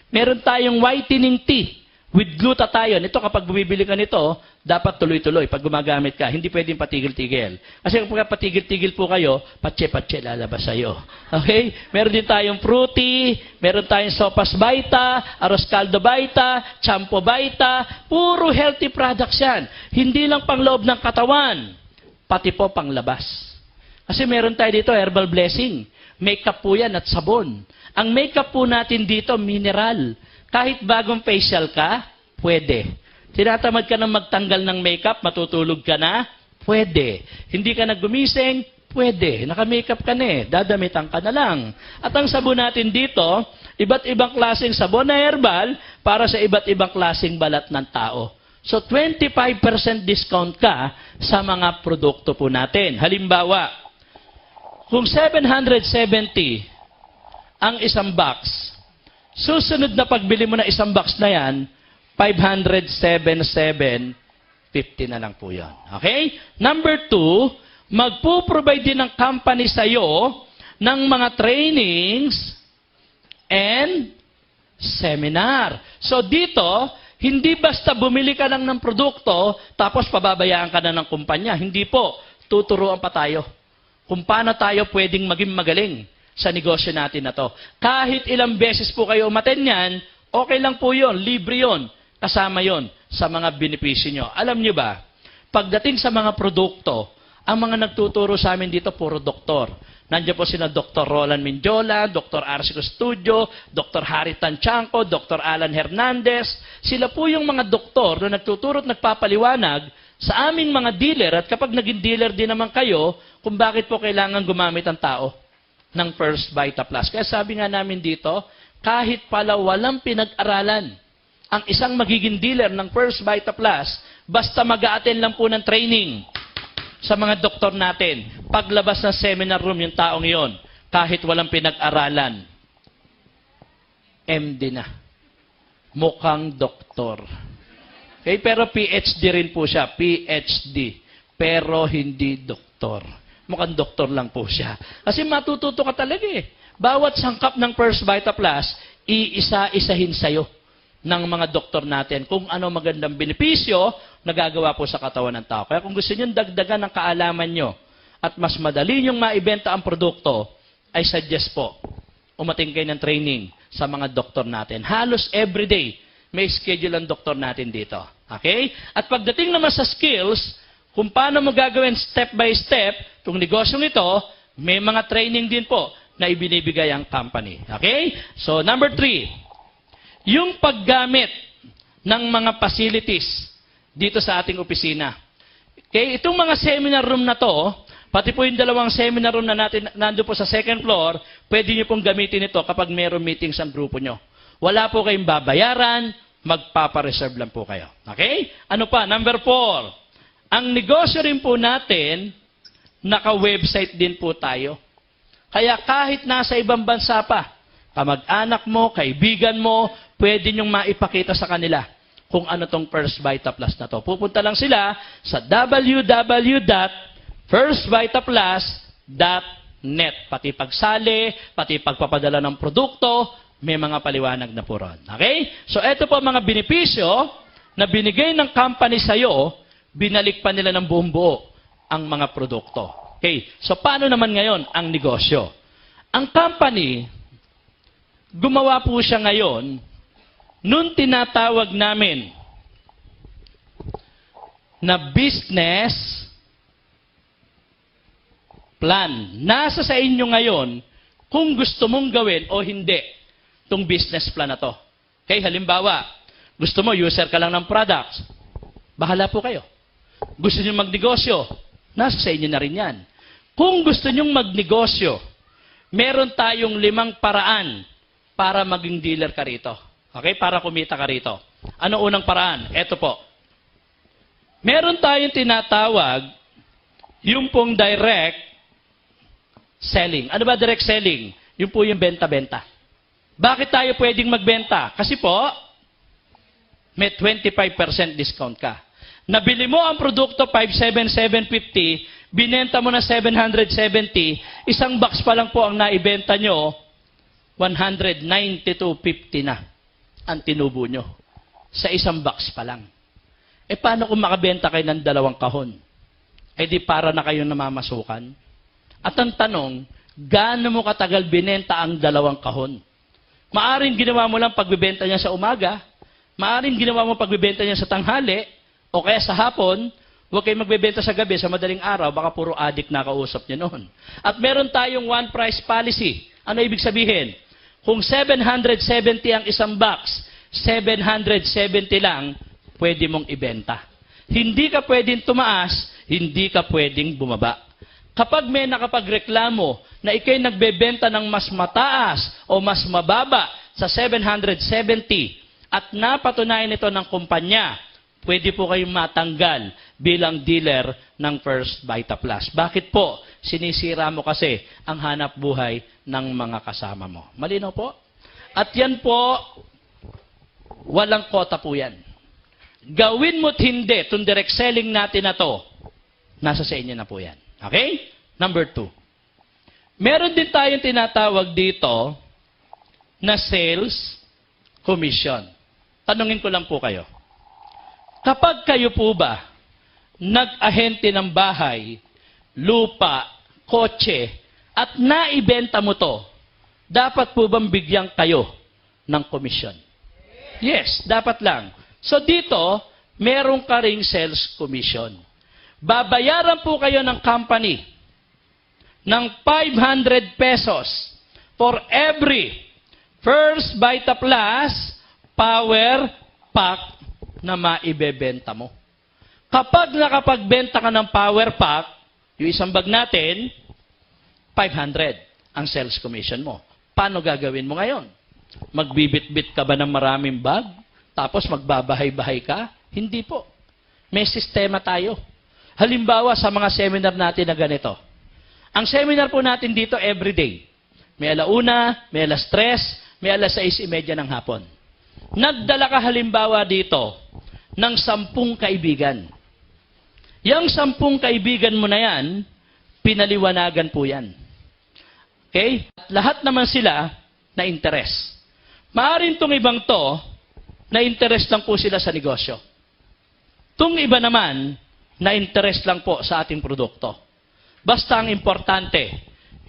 meron tayong whitening tea with glutathione. Ito kapag bumibili ka nito, dapat tuloy-tuloy pag gumagamit ka. Hindi pwedeng patigil-tigil. Kasi kapag patigil-tigil po kayo, patse-patse lalabas sa'yo. Okay? Meron din tayong fruity, meron tayong sopas Vita, arroz caldo Vita, champo Vita, puro healthy products yan. Hindi lang pang loob ng katawan, pati po pang labas. Kasi meron tayo dito, herbal blessing. Makeup po yan at sabon. Ang makeup po natin dito, mineral. Kahit bagong facial ka, pwede. Tinatamad ka na magtanggal ng makeup, matutulog ka na, pwede. Hindi ka naggumising, pwede. Naka-makeup ka na eh, dadamitan ka na lang. At ang sabon natin dito, iba't ibang klaseng sabon na herbal para sa iba't ibang klaseng balat ng tao. So 25% discount ka sa mga produkto po natin. Halimbawa, kung 770 ang isang box, susunod na pagbili mo na isang box na yan, 507,750 na lang po yun. Okay? Number 2, magpo-provide din ng company sa'yo ng mga trainings and seminar. So dito, hindi basta bumili ka lang ng produkto, tapos pababayaan ka na ng kumpanya. Hindi po. Tuturuan pa tayo kung paano tayo pwedeng maging magaling sa negosyo natin na to. Kahit ilang beses po kayo umaten yan, okay lang po yun, libre yun, kasama yun sa mga benepisyo nyo. Alam nyo ba, pagdating sa mga produkto, ang mga nagtuturo sa amin dito, puro doktor. Nandiyan po sina Dr. Roland Mindiola, Dr. Arcico Studio, Dr. Harry Tanchanco, Dr. Alan Hernandez. Sila po yung mga doktor na nagtuturo at nagpapaliwanag sa aming mga dealer. At kapag naging dealer din naman kayo, kung bakit po kailangan gumamit ang tao ng First Vita Plus. Kaya sabi nga namin dito, kahit pala walang pinag-aralan ang isang magiging dealer ng First Vita Plus, basta mag-a-attend lang po ng training sa mga doktor natin. Paglabas ng seminar room yung taong yon, kahit walang pinag-aralan, MD na. Mukhang doktor. Okay, pero PhD rin po siya. PhD. Pero hindi doktor. Mukhang doktor lang po siya. Kasi matututo ka talaga eh. Bawat sangkap ng First Vita Plus, iisa-isahin sa'yo ng mga doktor natin kung ano magandang benepisyo na gagawa po sa katawan ng tao. Kaya kung gusto nyo dagdagan ng kaalaman nyo at mas madali nyong maibenta ang produkto, ay suggest po, umating kayo ng training sa mga doktor natin. Halos everyday, may schedule ang doktor natin dito. Okay? At pagdating naman sa skills, kung paano mo gagawin step by step, itong negosyong ito, may mga training din po na ibinibigay ang company. Okay? So, number 3, yung paggamit ng mga facilities dito sa ating opisina. Okay? Itong mga seminar room na to, pati po yung dalawang seminar room na natin nando po sa second floor, pwede nyo pong gamitin ito kapag mayroong meetings ang grupo nyo. Wala po kayong babayaran, magpapareserve lang po kayo. Okay? Ano pa? Number 4. Ang negosyo rin po natin, naka-website din po tayo. Kaya kahit nasa ibang bansa pa, kamag-anak mo, kaibigan mo, pwede nyong maipakita sa kanila kung ano tong First Vita Plus na to. Pupunta lang sila sa www.firstvitaplus.net. Pati pagsali, pati pagpapadala ng produkto, may mga paliwanag na po ron. Okay? So, ito po mga benepisyo na binigay ng company sa'yo, binalik pa nila ng buong buo ang mga produkto. Okay? So, paano naman ngayon ang negosyo? Ang company, gumawa po siya ngayon, nung tinatawag namin na business plan. Nasa sa inyo ngayon kung gusto mong gawin o hindi itong business plan na to. Okay, halimbawa, gusto mo, user ka lang ng products. Bahala po kayo. Gusto nyo magnegosyo, nasa sa inyo na rin yan. Kung gusto nyo magnegosyo, meron tayong 5 paraan para maging dealer ka rito. Okay, para kumita ka rito. Ano unang paraan? Ito po. Meron tayong tinatawag, yung pong direct selling. Ano ba direct selling? Yung po yung benta-benta. Bakit tayo pwedeng magbenta? Kasi po, may 25% discount ka. Nabili mo ang produkto 57750, binenta mo na 770, isang box pa lang po ang naibenta nyo, 192.50 na ang tinubo nyo. Sa isang box pa lang. E paano kung makabenta kayo ng 2 kahon? E di para na kayong namamasukan? At ang tanong, gaano mo katagal binenta ang 2 kahon? Maaring ginawa mo lang pagbibenta niya sa umaga, maaring ginawa mo pagbibenta niya sa tanghali, o kaya sa hapon, huwag kayong magbebenta sa gabi, sa madaling araw, baka puro addict na kausap niya noon. At meron tayong one price policy. Ano ibig sabihin? Kung 770 ang isang box, 770 lang, pwede mong ibenta. Hindi ka pwedeng tumaas, hindi ka pwedeng bumaba. Kapag may nakapagreklamo na ikay nagbebenta ng mas mataas o mas mababa sa 770 at napatunayan ito ng kumpanya, pwede po kayong matanggal bilang dealer ng First Vita Plus. Bakit po? Sinisira mo kasi ang hanap buhay ng mga kasama mo. Malinaw po? At yan po, walang kota po yan. Gawin mo't hindi, itong direct selling natin na to, nasa sa inyo na po yan. Okay? Number 2. Meron din tayong tinatawag dito na sales commission. Tanungin ko lang po kayo. Kapag kayo po ba nag-ahente ng bahay, lupa, kotse, at naibenta mo to, dapat po bang bigyan kayo ng komisyon? Yes, dapat lang. So dito, meron ka ring sales commission. Babayaran po kayo ng company ng 500 pesos for every First Vita Plus Power Pack na maibebenta mo. Kapag nakapagbenta ka ng Power Pack, yung isang bag natin, 500 ang sales commission mo. Paano gagawin mo ngayon? Magbibit-bit ka ba ng maraming bag? Tapos magbabahay-bahay ka? Hindi po. May sistema tayo. Halimbawa sa mga seminar natin na ganito. Ang seminar po natin dito everyday. May 1:00, may 3:00, may 6:30 ng hapon. Nagdala ka halimbawa dito ng 10 kaibigan. Yang 10 kaibigan mo na yan, pinaliwanagan po yan. Okay? At lahat naman sila na interest. Maaring tong ibang to, na interest lang po sila sa negosyo. Tung iba naman, na interest lang po sa ating produkto. Basta ang importante,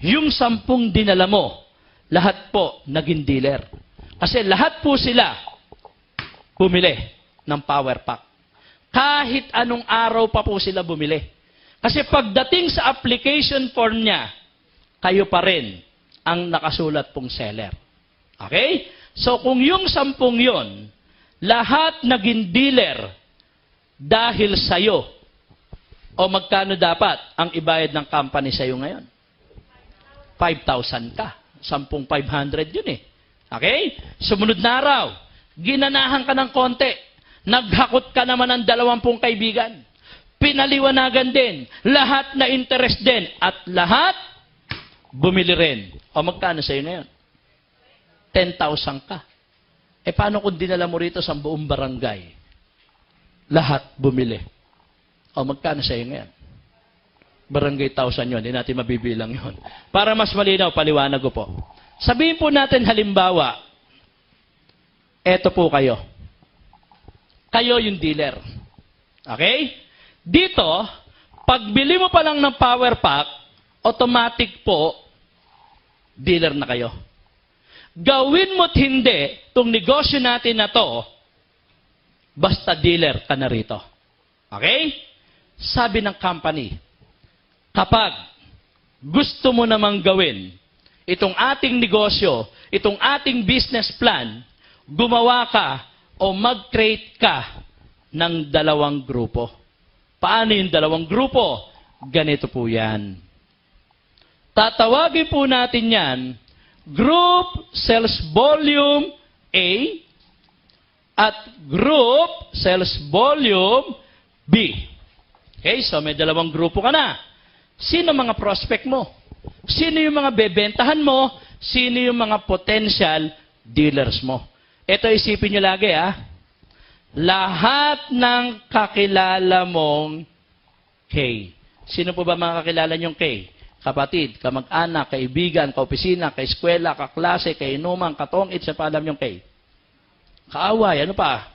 yung 10 dinala mo, lahat po naging dealer. Kasi lahat po sila bumili ng Power Pack. Kahit anong araw pa po sila bumili. Kasi pagdating sa application form niya, kayo pa rin ang nakasulat pong seller. Okay? So kung yung 10 yon, lahat naging dealer dahil sa'yo, o magkano dapat ang ibayad ng company sa'yo ngayon? 5,000 ka. 10,500 yun eh. Okay? Sumunod na araw, ginanahan ka ng konti. Naghakot ka naman ng 20 kaibigan. Pinaliwanagan din. Lahat na interest din. At lahat, bumili rin. O magkano sa'yo ngayon? 10,000 ka. E paano kung dinala mo rito sa buong barangay? Lahat bumili. O magkano sa'yo ngayon? Barangay 1,000 yun. Hindi natin mabibilang yun. Para mas malinaw, paliwanag ko po. Sabihin po natin halimbawa, eto po kayo. Kayo yung dealer. Okay? Dito, pagbili mo pa lang ng Power Pack, automatic po, dealer na kayo. Gawin mo't hindi, itong negosyo natin na to, basta dealer ka na rito. Okay? Sabi ng company, kapag gusto mo namang gawin itong ating negosyo, itong ating business plan, gumawa ka o mag-create ka ng 2 grupo. Paano yung 2 grupo? Ganito po yan. Tatawagin po natin yan, Group Sales Volume A at Group Sales Volume B. Okay, so may 2 grupo ka na. Sino mga prospect mo? Sino yung mga bebentahan mo? Sino yung mga potential dealers mo? Ito isipin nyo lagi lahat ng kakilala mong K. Sino po ba mga kakilala nyong K? Kapatid, kamag-anak, kaibigan, kaopisina, kaeskwela, kaklase, kainuman, katongit, sa paalam yung K. Kaaway, ano pa?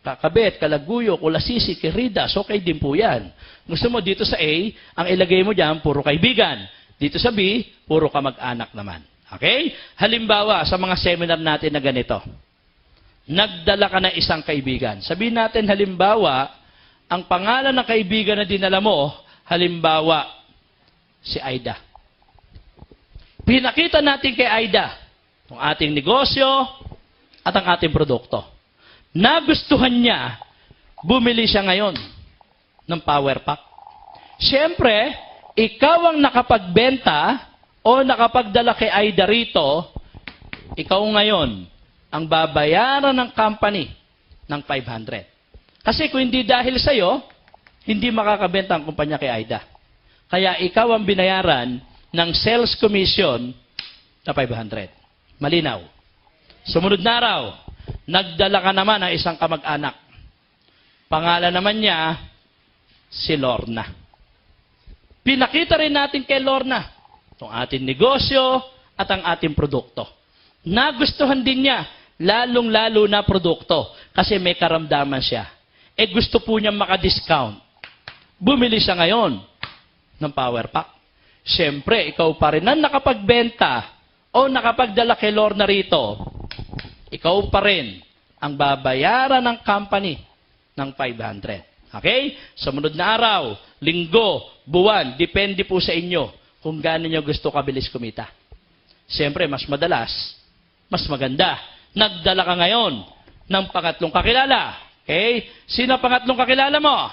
Kakabet, kalaguyo, kulasisi, kirida, so okay din po yan. Gusto mo dito sa A, ang ilagay mo dyan, puro kaibigan. Dito sa B, puro kamag-anak naman. Okay? Halimbawa, sa mga seminar natin na ganito, nagdala ka ng isang kaibigan. Sabihin natin, halimbawa, ang pangalan ng kaibigan na dinala mo, halimbawa, si Aida. Pinakita natin kay Aida ang ating negosyo at ang ating produkto. Nagustuhan niya, bumili siya ngayon ng Power Pack. Siyempre, ikaw ang nakapagbenta o nakapagdala kay Aida rito, ikaw ngayon ang babayaran ng company ng 500. Kasi kung hindi dahil sa'yo, hindi makakabenta ang kumpanya kay Aida. Kaya ikaw ang binayaran ng sales commission na 500. Malinaw. Sumunod na araw, nagdala ka naman ng isang kamag-anak. Pangalan naman niya, si Lorna. Pinakita rin natin kay Lorna itong ating negosyo at ang ating produkto. Nagustuhan din niya, lalong-lalo na produkto, kasi may karamdaman siya. Gusto po niya maka-discount. Bumili siya ngayon ng power pack. Siyempre, ikaw pa rin ang nakapagbenta o nakapagdala kay Lorna rito, ikaw pa rin ang babayaran ng company ng 500. Okay? Sumunod na araw, linggo, buwan, depende po sa inyo kung gaano nyo gusto kabilis kumita. Siyempre, mas madalas, mas maganda. Nagdala ka ngayon ng pangatlong kakilala. Okay? Sino ang pangatlong kakilala mo?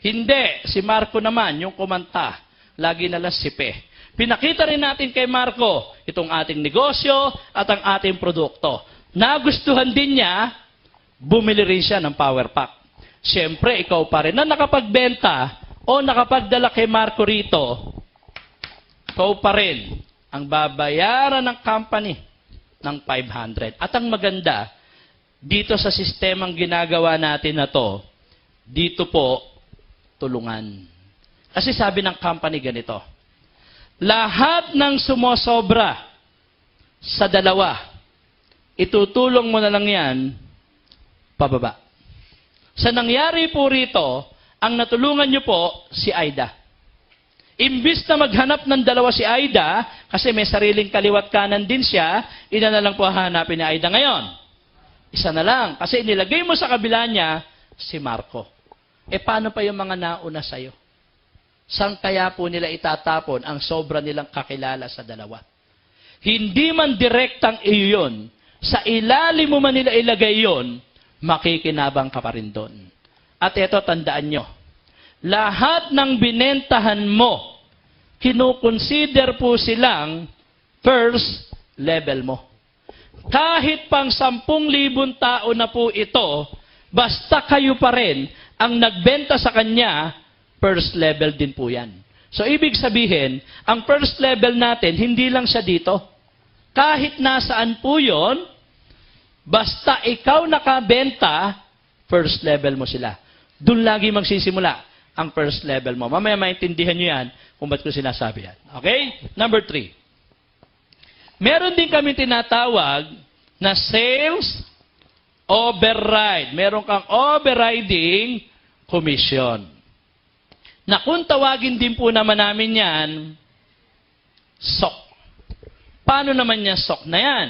Hindi. Si Marco naman, yung kumanta. Lagi na lang sipe. Pinakita rin natin kay Marco itong ating negosyo at ang ating produkto. Nagustuhan din niya, bumili rin siya ng power pack. Siyempre, ikaw pa rin na nakapagbenta o nakapagdala kay Marco rito, ikaw pa rin ang babayaran ng company ng 500. At ang maganda, dito sa sistemang ginagawa natin na to, dito po, tulungan. Kasi sabi ng company ganito, lahat ng sumosobra sa dalawa, itutulong mo na lang yan, pababa. Sa nangyari po rito, ang natulungan nyo po, si Aida. Imbis na maghanap ng dalawa si Aida, kasi may sariling kaliwat kanan din siya, ina na lang po hanapin ni Aida ngayon. Isa na lang, kasi nilagay mo sa kabila niya, si Marco. Paano pa yung mga nauna sa'yo? Saan kaya po nila itatapon ang sobra nilang kakilala sa dalawa? Hindi man direktang iyo yun, sa ilalim mo man nila ilagay yun, makikinabang ka pa rin doon. At ito, tandaan nyo, lahat ng binentahan mo, kinukonsider po silang first level mo. Kahit pang 10,000 tao na po ito, basta kayo pa rin ang nagbenta sa kanya, first level din po yan. So, ibig sabihin, ang first level natin, hindi lang siya dito. Kahit nasaan po yun, basta ikaw nakabenta, first level mo sila. Doon lagi magsisimula ang first level mo. Mamaya maintindihan nyo yan kung ba't ko sinasabi yan. Okay? Number 3. Meron din kami tinatawag na sales override. Meron kang overriding commission. Na kung tawagin din po naman namin yan, SOC. Paano naman yan SOC na yan?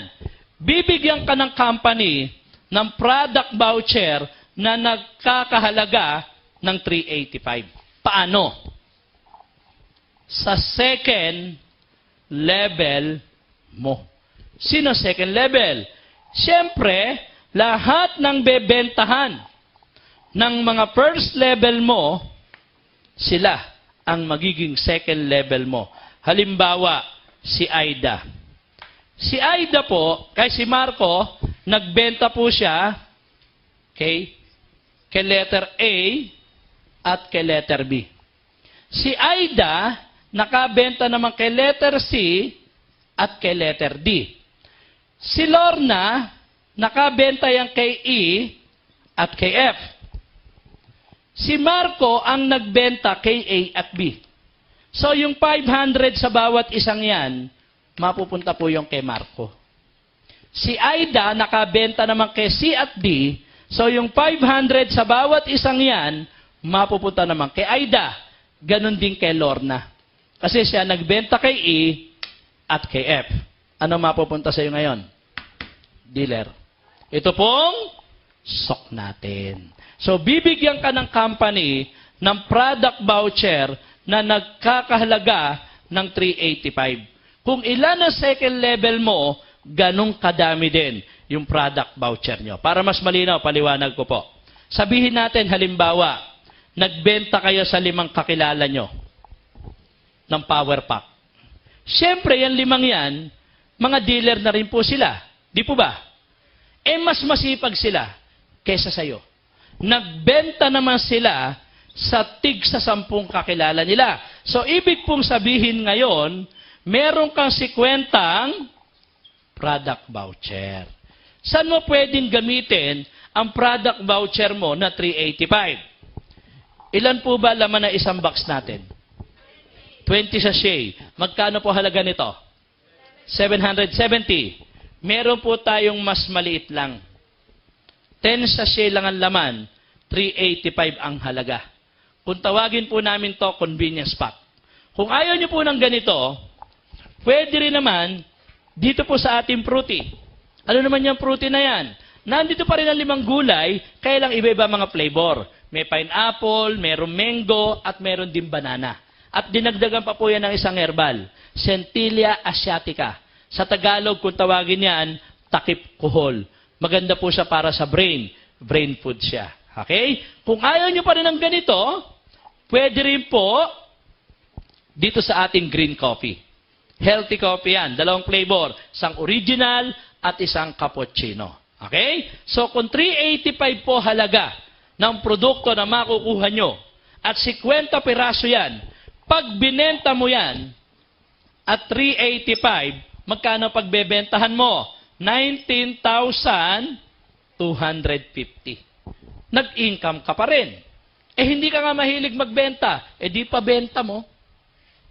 Bibigyan ka ng company ng product voucher na nagkakahalaga ng 385. Paano? Sa second level mo. Sino second level? Siyempre, lahat ng bebentahan ng mga first level mo, sila ang magiging second level mo. Halimbawa, si Aida. Si Aida po, kay si Marco, nagbenta po siya kay letter A at kay letter B. Si Aida, nakabenta naman kay letter C at kay letter D. Si Lorna, nakabenta yan kay E at kay F. Si Marco ang nagbenta kay A at B. So yung 500 sa bawat isang yan, mapupunta po yung kay Marco. Si Aida nakabenta naman kay C at D, so yung 500 sa bawat isang yan, mapupunta naman kay Aida. Ganon din kay Lorna. Kasi siya nagbenta kay E at kay F. Ano mapupunta sa iyo ngayon? Dealer. Ito pong SOC natin. So, bibigyan ka ng company ng product voucher na nagkakahalaga ng 385. Kung ilan ang second level mo, ganong kadami din yung product voucher nyo. Para mas malinaw, paliwanag ko po. Sabihin natin, halimbawa, nagbenta kayo sa 5 kakilala nyo ng power pack. Siyempre, yung 5 yan, mga dealer na rin po sila. Di po ba? Mas masipag sila kaysa sa'yo. Nagbenta naman sila sa tig sa 10 kakilala nila. So, ibig pong sabihin ngayon, meron kang 50 product voucher. Saan mo pwedeng gamitin ang product voucher mo na 385. Ilan po ba laman na isang box natin? 20 sachet. Magkano po halaga nito? 770. Meron po tayong mas maliit lang. 10 sachet lang ang laman, 385 ang halaga. Kung tawagin po namin to convenience pack. Kung ayaw nyo po ng ganito, pwede rin naman dito po sa ating fruity. Ano naman yung fruity na yan? Nandito pa rin ang 5 gulay, kaya lang iba-iba mga flavor. May pineapple, merong mango, at meron din banana. At dinagdagan pa po yan ng isang herbal, Centilla asiatica. Sa Tagalog, kung tawagin yan, takip kuhol. Maganda po siya para sa brain. Brain food siya. Okay? Kung ayaw nyo pa rin ng ganito, pwede rin po dito sa ating green coffee. Healthy coffee yan. 2 flavor. Isang original at isang cappuccino. Okay? So, kung 385 po halaga ng produkto na makukuha nyo at 50 piraso yan, pag binenta mo yan at 385, magkano pagbebentahan mo? 19,250. Nag-income ka pa rin. Eh, hindi ka nga mahilig magbenta. Eh, di pa benta mo.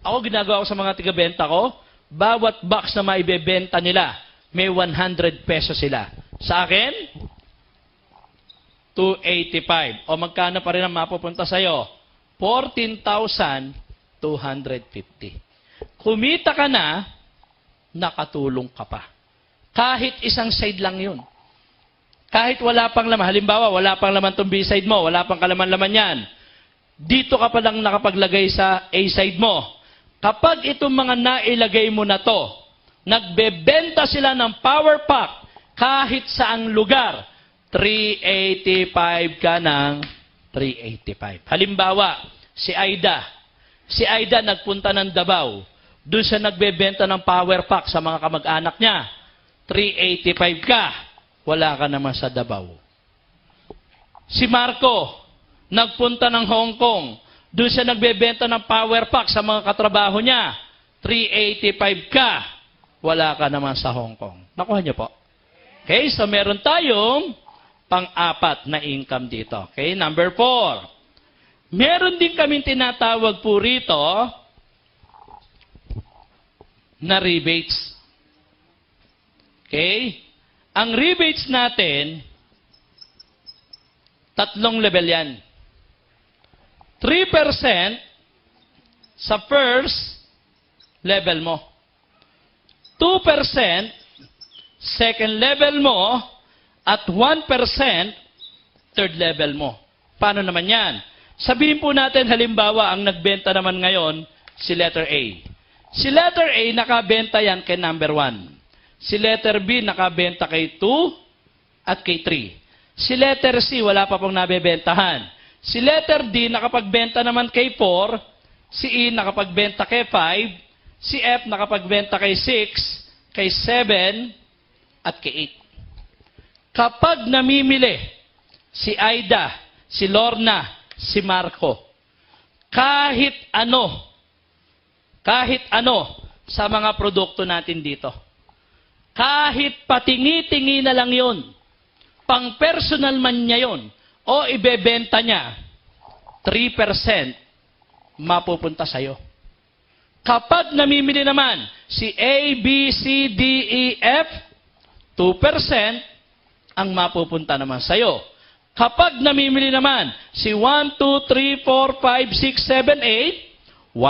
Ako, ginagawa ko sa mga tiga-benta ko, bawat box na maibebenta nila, may 100 pesos sila. Sa akin, 285. O magkano pa rin ang mapupunta sa'yo? 14,250. Kumita ka na, nakatulong ka pa. Kahit isang side lang yun. Kahit wala pang laman, halimbawa, wala pang laman itong B-side mo, wala pang kalaman-laman yan, dito ka pa lang nakapaglagay sa A-side mo. Kapag itong mga nailagay mo na to, nagbebenta sila ng power pack kahit saang lugar, 385 ka ng 385. Halimbawa, si Aida. Si Aida nagpunta ng Davao. Doon siya nagbebenta ng power pack sa mga kamag-anak niya. 385 ka. Wala ka naman sa Davao. Si Marco, nagpunta ng Hong Kong. Doon siya nagbebenta ng power pack sa mga katrabaho niya. 385 ka. Wala ka naman sa Hong Kong. Nakuha niyo po. Okay, so meron tayong pang-apat na income dito. Okay, number 4. Meron din kaming tinatawag po rito na rebates. Okay? Ang rebates natin, 3 level yan. 3% sa first level mo. 2% second level mo at 1% third level mo. Paano naman yan? Sabihin po natin halimbawa ang nagbenta naman ngayon si letter A. Si letter A nakabenta yan kay number 1. Si letter B nakabenta kay 2 at kay 3. Si letter C wala pa pong nabebentahan. Si letter D nakapagbenta naman kay 4. Si E nakapagbenta kay 5. Si F nakapagbenta kay 6, kay 7, at kay 8. Kapag namimili si Aida, si Lorna, si Marco, kahit ano sa mga produkto natin dito, kahit patingi-tingi na lang yun, pang personal man niya yun, o ibebenta niya, 3% mapupunta sa'yo. Kapag namimili naman si A, B, C, D, E, F, 2% ang mapupunta naman sa'yo. Kapag namimili naman si 1, 2, 3, 4, 5, 6, 7, 8, 1%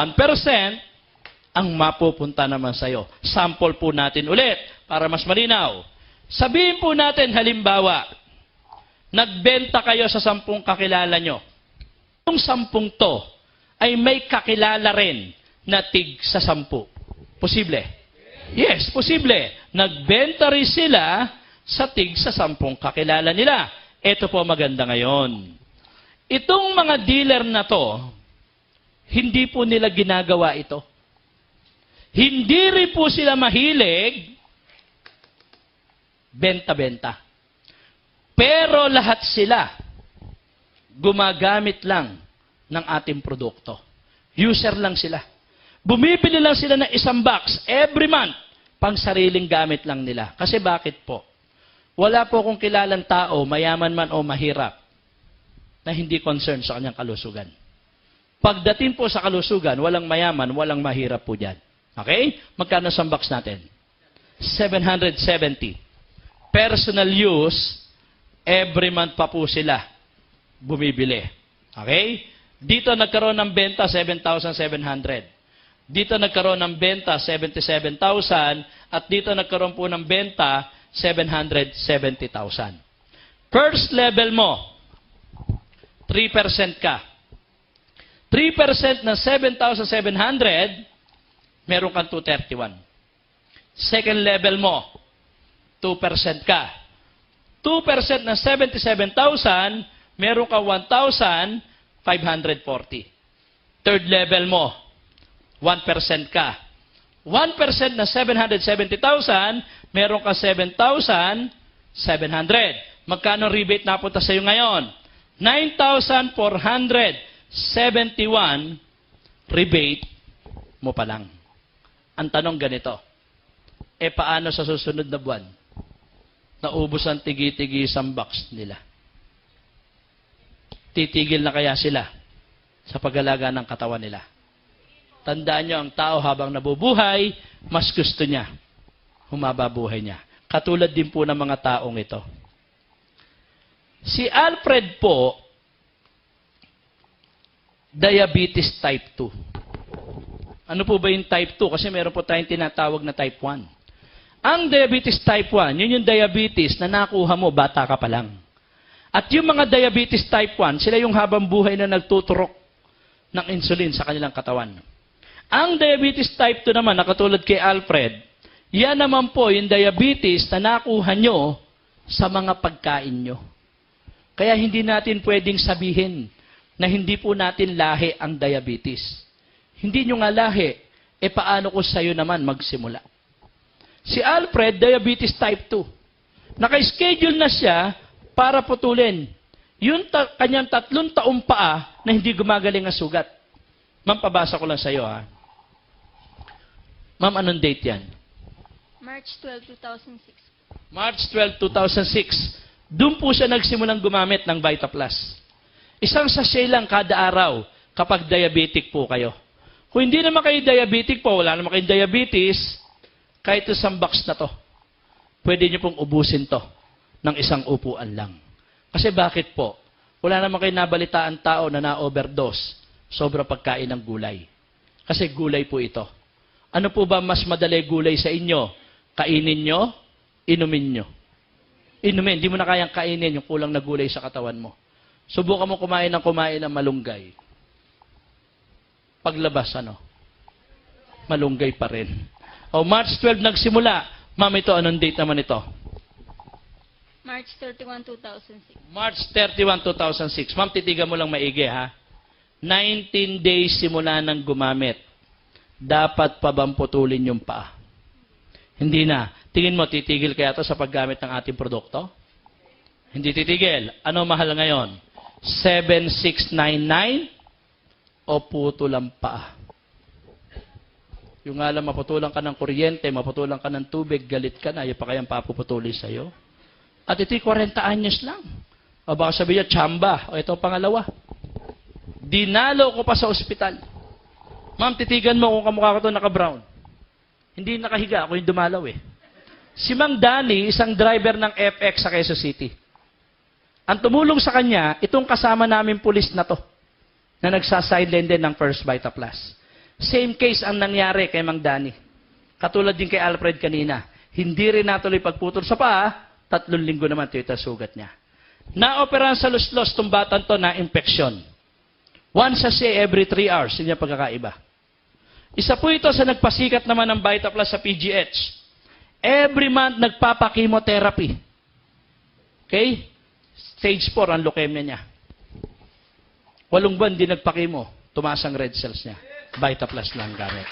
ang mapupunta naman sa'yo. Sample po natin ulit para mas malinaw. Sabihin po natin halimbawa, nagbenta kayo sa 10 kakilala nyo. Yung 10 to ay may kakilala rin na tig sa 10. Posible? Yes, posible. Nagbenta rin sila sa tig sa 10 kakilala nila. Ito po maganda ngayon. Itong mga dealer na to, hindi po nila ginagawa ito. Hindi rin po sila mahilig benta-benta. Pero lahat sila gumagamit lang ng ating produkto. User lang sila. Bumibili lang sila ng 1 box every month pang sariling gamit lang nila. Kasi bakit po? Wala po akong kilalang tao, mayaman man o mahirap, na hindi concerned sa kanyang kalusugan. Pagdating po sa kalusugan, walang mayaman, walang mahirap po dyan. Okay? Magkano sa box natin? 770. Personal use, every month pa po sila bumibili. Okay? Dito nagkaroon ng benta, 7,700. Dito nagkaroon ng benta, 77,000. At dito nagkaroon po ng benta, 770,000. First level mo, 3% ka. 3% ng 7,700, meron kang 231. Second level mo, 2% ka. 2% ng 77,000, meron kang 1,540. Third level mo, 1% ka. 1% na 770,000, meron ka 7,700. Magkano rebate napunta sa iyo ngayon? 9,471 rebate mo pa lang. Ang tanong ganito, paano sa susunod na buwan? Naubos ang tigi-tigi isang box nila. Titigil na kaya sila sa pag-alaga ng katawan nila? Tandaan nyo, ang tao habang nabubuhay, mas gusto niya. Humaba buhay niya. Katulad din po ng mga taong ito. Si Alfred po, diabetes type 2. Ano po ba yung type 2? Kasi meron po tayong tinatawag na type 1. Ang diabetes type 1, yun yung diabetes na nakuha mo, bata ka pa lang. At yung mga diabetes type 1, sila yung habang buhay na nagtuturok ng insulin sa kanilang katawan. Ang diabetes type 2 naman, nakatulad kay Alfred, yan naman po yung diabetes na nakuha nyo sa mga pagkain nyo. Kaya hindi natin pwedeng sabihin na hindi po natin lahi ang diabetes. Hindi nyo nga lahi, paano ko sa'yo naman magsimula? Si Alfred, diabetes type 2. Naka-schedule na siya para putulin yung kanyang 3 taong paa na hindi gumagaling ang sugat. Ma'am, pabasa ko lang sa iyo, ha? Ma'am, anong date yan? March 12, 2006. March 12, 2006. Doon po siya nagsimulang gumamit ng VitaPlus. Isang sachet lang kada araw kapag diabetic po kayo. Kung hindi naman kayo diabetic po, wala naman kayong diabetes, kahit isang box na to, pwede nyo pong ubusin to ng isang upuan lang. Kasi bakit po? Wala naman kayo nabalitaan tao na na-overdose, sobra pagkain ng gulay. Kasi gulay po ito. Ano po ba mas madali gulay sa inyo? Kainin nyo, inumin nyo. Inumin, hindi mo na kayang kainin yung kulang na gulay sa katawan mo. Subukan mo kumain ng malunggay. Paglabas, malunggay pa rin. March 12 nagsimula. Ma'am, ito, anong date naman ito? March 31, 2006. March 31, 2006. Ma'am, titigan mo lang maigi, ha? 19 days simula nang gumamit. Dapat pa bang putulin yung paa? Hindi na. Tingin mo, titigil kaya ito sa paggamit ng ating produkto? Hindi titigil. Ano mahal ngayon? 7,699 o putol ang paa? Yung alam, maputulan ka ng kuryente, maputulan ka ng tubig, galit ka na, yung pa kayang papuputuli sa'yo. At ito'y 40 anyos lang. O baka sabi niya, tsamba. O ito pangalawa. Dinalo ko pa sa ospital. Ma'am, titigan mo kung kamukha ko ito naka-brown. Hindi nakahiga, ako yung dumalaw eh. Si Mang Danny, isang driver ng FX sa Quezon City. Ang tumulong sa kanya, itong kasama namin pulis na to, na nagsa-sideline din ng First VitaPlus. Same case ang nangyari kay Mang Danny. Katulad din kay Alfred kanina. Hindi rin natuloy pagputol sa paa, 3 linggo naman ito sugat niya. Naoperahan sa luslos itong batang to na infeksyon. Once a day, every 3 hours, yun yung pagkakaiba. Isa po ito sa nagpasikat naman ng VitaPlus sa PGH. Every month, nagpapa-chemotherapy. Okay? Stage 4 ang leukemia niya. 8 buwan, di nagpa-chemo. Tumaas ang red cells niya. VitaPlus lang gamit.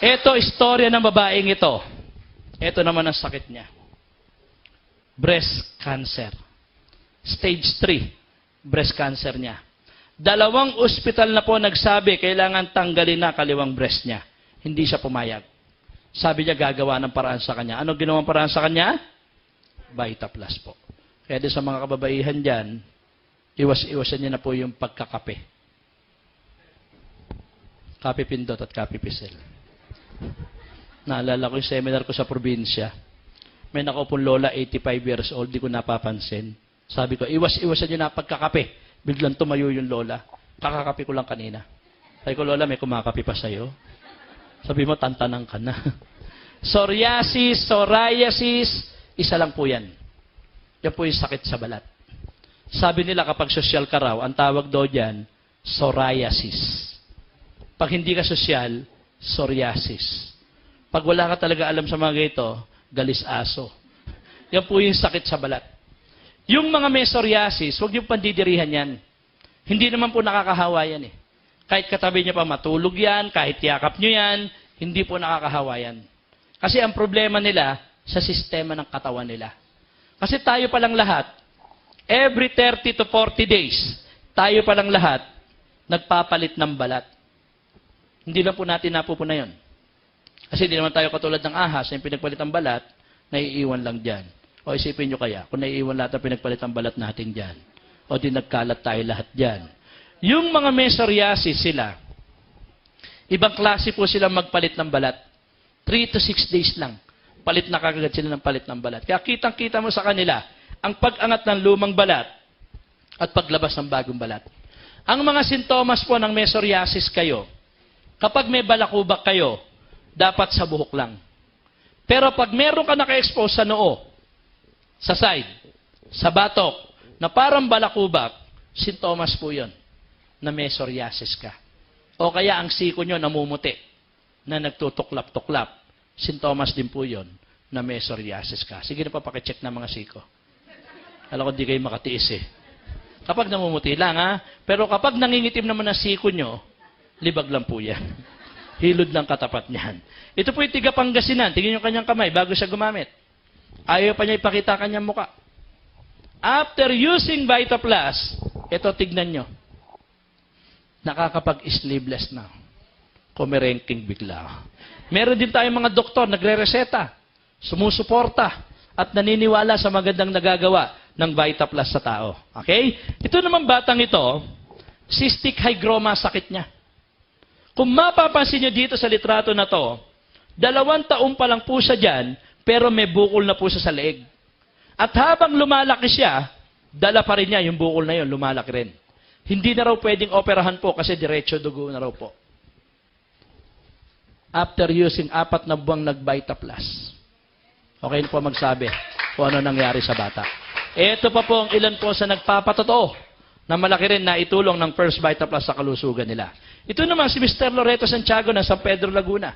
Ito, istorya ng babaeng ito. Ito naman ang sakit niya. Breast cancer. Stage 3, breast cancer niya. 2 ospital na po nagsabi, kailangan tanggalin na kaliwang breast niya. Hindi siya pumayag. Sabi niya, gagawa ng paraan sa kanya. Ano ginawang paraan sa kanya? Vita Plus po. Kaya din sa mga kababaihan dyan, iwas-iwasan niyo na po yung pagkakape. Kape Pindot at Kape Pisel. Naalala ko yung seminar ko sa probinsya. May nakaupong lola, 85 years old, di ko napapansin. Sabi ko, iwas-iwasan niyo na pagkakape. Biglang tumayo yung lola. Kakakape ko lang kanina. Sabi ko, lola, may kumakape pa sa'yo. Sabi mo, tantanang ka na. Psoriasis, psoriasis, isa lang po yan. Yan po yung sakit sa balat. Sabi nila kapag social ka raw, ang tawag daw dyan, psoriasis. Pag hindi ka social, psoriasis. Pag wala ka talaga alam sa mga ito, galis aso. Yan po yung sakit sa balat. Yung mga may psoriasis, huwag yung pandidirihan yan. Hindi naman po nakakahawa yan eh. Kahit katabi niya pa matulog yan, kahit yakap nyo yan, hindi po nakakahawa yan. Kasi ang problema nila sa sistema ng katawan nila. Kasi tayo palang lahat, every 30 to 40 days, tayo palang lahat, nagpapalit ng balat. Hindi lang po natin napupuna yun. Kasi hindi naman tayo katulad ng ahas, yung pinagpalit ng balat, naiiwan lang dyan. O isipin nyo kaya, kung naiiwan lahat ang pinagpalit ng balat natin dyan, o di nagkalat tayo lahat dyan. Yung mga may psoriasis sila, ibang klase po sila magpalit ng balat. 3 to 6 days lang. Palit na kagad sila ng palit ng balat. Kaya kitang-kita mo sa kanila, ang pag-angat ng lumang balat at paglabas ng bagong balat. Ang mga sintomas po ng may psoriasis kayo, kapag may balakubak kayo, dapat sa buhok lang. Pero pag meron ka naka-expose sa noo, sa side, sa batok, na parang balakubak, sintomas po yun, na may psoriasis ka. O kaya ang siko nyo namumuti, na nagtutuklap-tuklap, sintomas din po yun, na may psoriasis ka. Sige na pa pakicheck na mga siko. Alam ko di kayo makatiis eh. Kapag namumuti lang ha, pero kapag nangingitim naman ang siko nyo, libag lang po yan. Hilod lang katapat niyan. Ito po yung tiga Pangasinan. Tingnan yung kanyang kamay bago siya gumamit. Ayaw pa niya ipakita kanyang muka. After using Vita Plus, ito tignan nyo. Nakakapag-sleeveless na. Kumirenking bigla. Meron din tayong mga doktor, nagre-reseta, sumusuporta, at naniniwala sa magandang nagagawa ng Vita Plus sa tao. Okay? Ito naman batang ito, cystic hygroma sakit niya. Kung mapapansin nyo dito sa litrato na to, 2 taon pa lang po siya dyan, pero may bukol na po siya sa leeg. At habang lumalaki siya, dala pa rin niya yung bukol na yun, lumalaki rin. Hindi na raw pwedeng operahan po kasi diretso dugo na raw po. After using 4 na buwang nag-Vita Plus. Okay na po magsabi kung ano nangyari sa bata. Ito pa po ang ilan po sa nagpapatotoo na malaki rin na itulong ng First Vita Plus sa kalusugan nila. Ito naman si Mr. Loreto Santiago ng San Pedro, Laguna.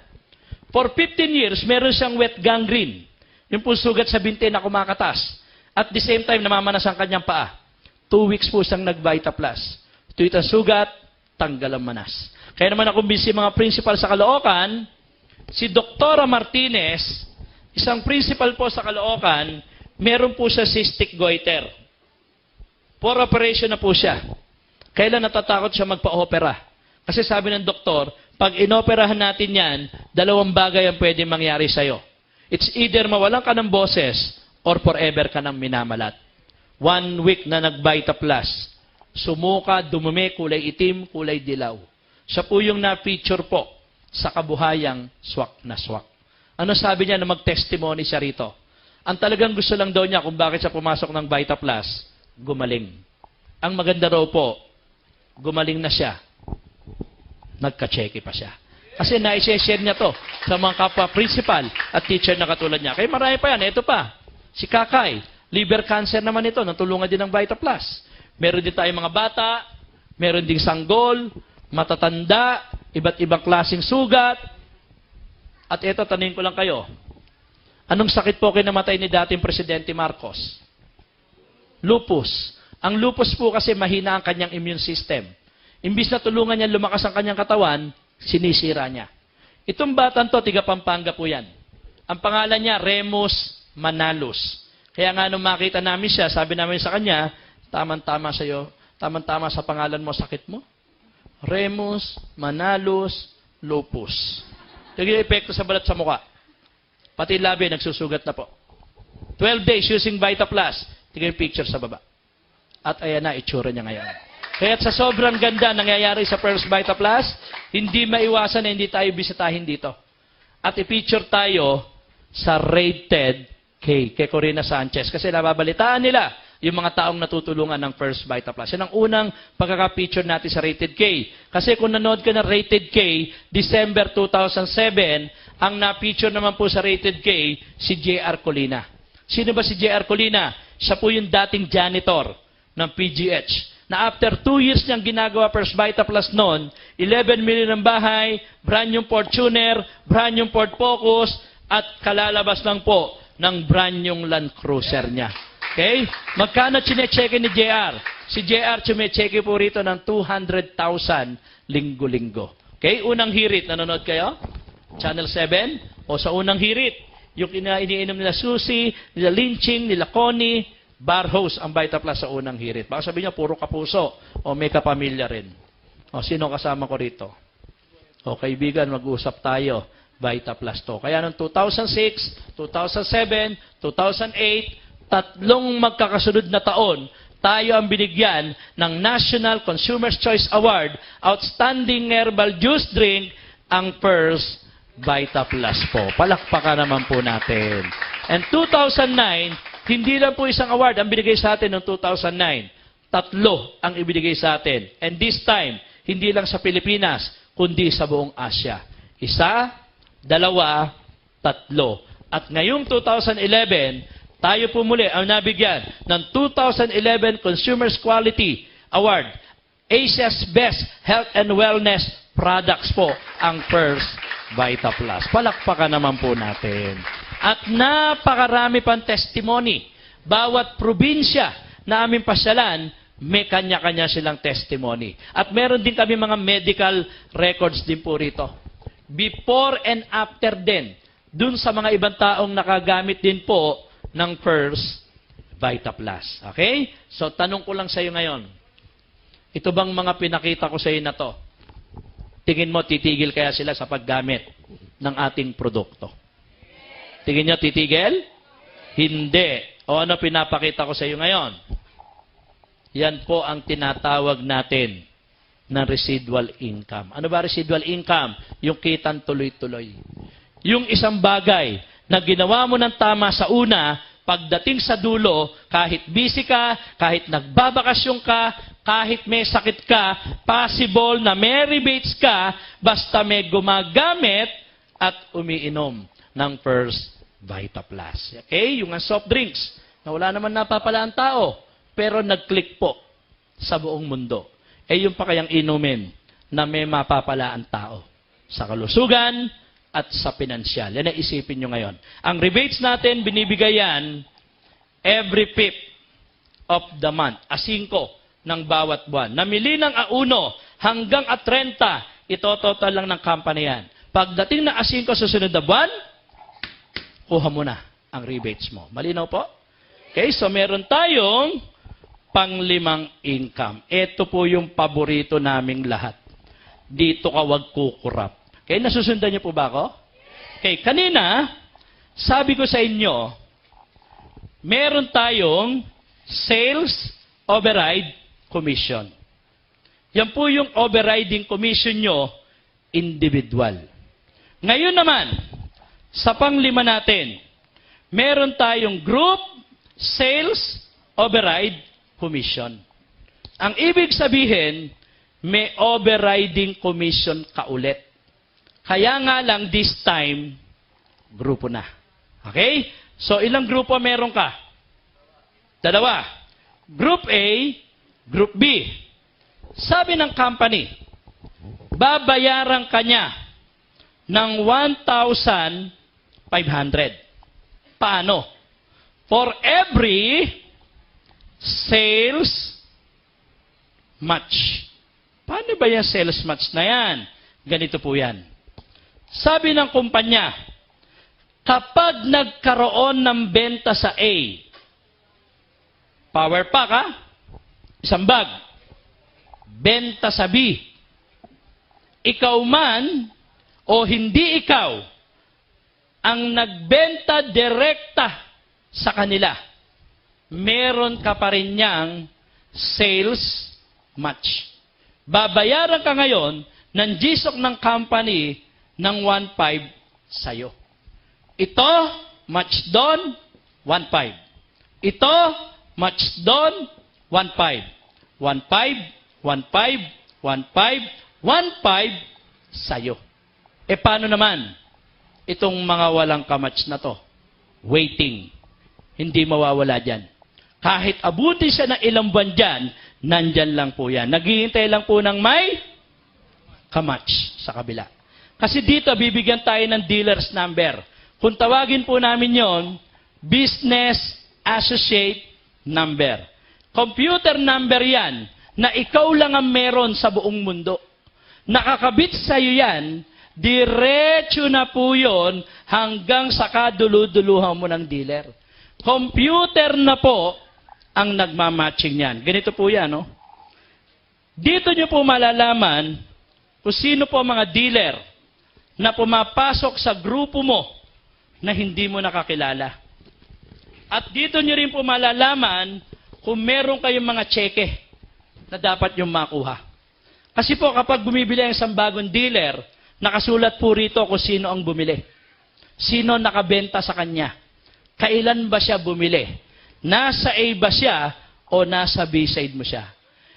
For 15 years, meron siyang wet gangrene. Yung po sugat sa binti na kumakatas. At the same time, namamanas ang kanyang paa. 2 weeks po siyang nag-Vita Plus. Tuwit ang sugat, tanggal ang manas. Kaya naman ako busy mga principal sa Caloocan, si Dr. Martinez, isang principal po sa Caloocan, meron po siya cystic goiter. For operation na po siya. Kailan natatakot siya magpa-opera? Kasi sabi ng doktor, pag inoperahan natin yan, 2 bagay ang pwede mangyari sa'yo. It's either mawalan ka ng boses or forever ka ng minamalat. 1 week na nag-Vita Plus. Sumuka, dumumi, kulay itim, kulay dilaw. Siya po yung na-feature po sa kabuhayang swak na swak. Ano sabi niya na mag-testimony siya rito? Ang talagang gusto lang daw niya kung bakit siya pumasok ng Vita Plus, gumaling. Ang maganda raw po, gumaling na siya. Nagka-checky pa siya. Kasi na-share niya to sa mga kapwa-principal at teacher na katulad niya. Kaya marami pa yan. Ito pa, si Kakay, liver cancer naman ito, natulungan din ng Vita Plus. Meron din tayong mga bata, meron ding sanggol, matatanda, iba't ibang klaseng sugat. At ito, tanungin ko lang kayo. Anong sakit po kinamatay ni dating Presidente Marcos? Lupus. Ang lupus po kasi mahina ang kanyang immune system. Imbis na tulungan niya lumakas ang kanyang katawan, sinisira niya. Itong batang to, tiga Pampanga po yan. Ang pangalan niya, Remus Manalus. Kaya nga nung makita namin siya, sabi namin sa kanya, tamang-tama sa'yo, tamang-tama sa pangalan mo, sakit mo. Remus Manalus Lupus. Ito yung epekto sa balat sa mukha. Pati labi, nagsusugat na po. 12 days using Vita Plus. Tingnan yung picture sa baba. At ayan na, itsura niya ngayon. Kaya sa sobrang ganda nangyayari sa First Vita Plus, hindi maiwasan na hindi tayo bisitahin dito. At i-feature tayo sa Rated K, kay Corina Sanchez. Kasi nababalitaan nila yung mga taong natutulungan ng First Vita Plus. Yan ang unang pagkaka-feature natin sa Rated K. Kasi kung nanood ka ng Rated K, December 2007, ang na-feature naman po sa Rated K, si J.R. Colina. Sino ba si J.R. Colina? Siya po yung dating janitor ng PGH. Na after 2 years niyang ginagawa First Vita Plus noon, 11 million ang bahay, brand yung Fortuner, brand yung Ford Focus, at kalalabas lang po ng brand yung Land Cruiser niya. Okay? Magkano chinecheque ni JR? Si JR chinecheque po rito ng 200,000 linggo-linggo. Okay? Unang hirit, nanonood kayo? Channel 7? O sa unang hirit, yung iniinom nila Susie, nila Lynching, nila Connie, bar host ang Vita Plus sa unang hirit. Baka sabihin niya, puro kapuso. O may kapamilya rin. O sino kasama ko rito? O kaibigan, mag-usap tayo. Vita Plus to. Kaya noong 2006, 2007, 2008, tatlong magkakasunod na taon, tayo ang binigyan ng National Consumer's Choice Award, Outstanding Herbal Juice Drink, ang First Vita Plus po. Palakpakan naman po natin. And 2009, hindi lang po isang award ang binigay sa atin noong 2009. Tatlo ang ibinigay sa atin. And this time, hindi lang sa Pilipinas, kundi sa buong Asia. Isa, dalawa, tatlo. At ngayong 2011, tayo po muli ang nabigyan ng 2011 Consumers Quality Award. Asia's Best Health and Wellness Products po ang First Vita Plus. Palakpakan naman po natin. At napakarami pang testimony. Bawat probinsya na aming pasyalan, may kanya-kanya silang testimony. At meron din kami mga medical records din po rito. Before and after din, dun sa mga ibang taong nakagamit din po ng First Vita Plus. Okay? So, tanong ko lang sa iyo ngayon. Ito bang mga pinakita ko sa iyo na to? Tingin mo, titigil kaya sila sa paggamit ng ating produkto? Tingin nyo, titigil? Hindi. O ano pinapakita ko sa iyo ngayon? Yan po ang tinatawag natin na residual income. Ano ba residual income? Yung kitang tuloy-tuloy. Yung isang bagay na ginawa mo ng tama sa una, pagdating sa dulo, kahit busy ka, kahit nagbabakasyon ka, kahit may sakit ka, possible na may rebates ka, basta may gumagamit at umiinom ng First Vita Plus. Okay? Yung soft drinks, na wala naman napapala ang tao, pero nag-click po sa buong mundo. Yung pa kayang inumin na may mapapala ang tao sa kalusugan at sa pinansyal. Yan ang isipin nyo ngayon. Ang rebates natin, binibigay yan every 5th of the month. A5 ng bawat buwan. Namili ng A1 hanggang A30, ito-total lang ng company yan. Pagdating na A5 sa sunod na buwan, kuha mo na ang rebates mo. Malinaw po? Okay, so meron tayong panglimang income. Ito po yung paborito naming lahat. Dito ka wag kukurap. Okay, nasusundan niyo po ba ako? Okay, kanina, sabi ko sa inyo, meron tayong sales override commission. Yan po yung overriding commission nyo, individual. Ngayon naman, sa panglima natin, meron tayong group sales override commission. Ang ibig sabihin, may overriding commission ka ulit. Kaya nga lang this time, grupo na. Okay? So, ilang grupo meron ka? Dalawa. Group A, Group B. Sabi ng company, babayaran ka niya ng 1,500. Paano? For every sales match. Paano ba yung sales match na yan? Ganito po yan. Sabi ng kumpanya, kapag nagkaroon ng benta sa A, power pack ha? Isang bag. Benta sa B. Ikaw man o hindi ikaw ang nagbenta direkta sa kanila, meron ka pa rin niyang sales match. Babayaran ka ngayon ng GSOC ng company ng 1.5 sa'yo. Ito, match doon, 1.5. Ito, match doon, 1.5. 1.5, 1.5, 1.5, 1.5 sa'yo. E paano naman itong mga walang kamatch na to? Waiting. Hindi mawawala dyan. Kahit abuti siya ng ilang buwan dyan, nandyan lang po yan. Naghihintay lang po ng may kamatch sa kabila. Kasi dito, bibigyan tayo ng dealer's number. Kung tawagin po namin yon, business associate number. Computer number yan na ikaw lang ang meron sa buong mundo. Nakakabit sa iyo yan, diretso na po yon hanggang sa kaduluduluhan mo ng dealer. Computer na po ang nagmamatching yan. Ganito po yan, no? Dito nyo po malalaman kung sino po ang mga dealer na pumapasok sa grupo mo na hindi mo nakakilala. At dito nyo rin po malalaman kung meron kayong mga tseke na dapat yung makuha. Kasi po kapag bumibili ang isang bagong dealer, nakasulat po rito kung sino ang bumili. Sino nakabenta sa kanya. Kailan ba siya bumili? Nasa A ba siya o nasa B side mo siya?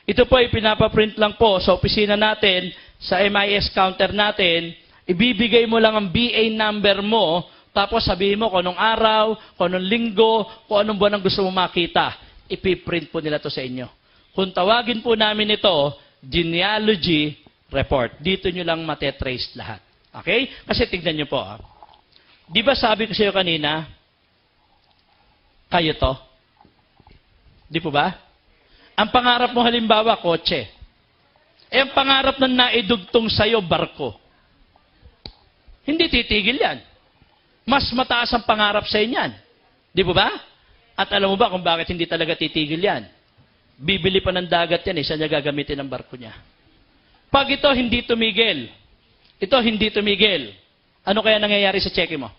Ito po ay pinapaprint lang po sa opisina natin, sa MIS counter natin. Ibibigay mo lang ang BA number mo, tapos sabihin mo kung anong araw, kung anong linggo, kung anong buwan ang gusto mo makita. Ipiprint po nila to sa inyo. Kung tawagin po namin ito, genealogy report. Dito nyo lang matetrace lahat. Okay? Kasi tignan nyo po. Di ba sabi ko sa iyo kanina, kayo to? Di po ba? Ang pangarap mo halimbawa, kotse. Eh, ang pangarap ng naidugtong sa'yo, barko. Hindi titigil yan. Mas mataas ang pangarap sa inyan. Di po ba? At alam mo ba kung bakit hindi talaga titigil yan? Bibili pa ng dagat yan, isa niya gagamitin ang barko niya. Pag ito hindi tumigil, ano kaya nangyayari sa cheque mo?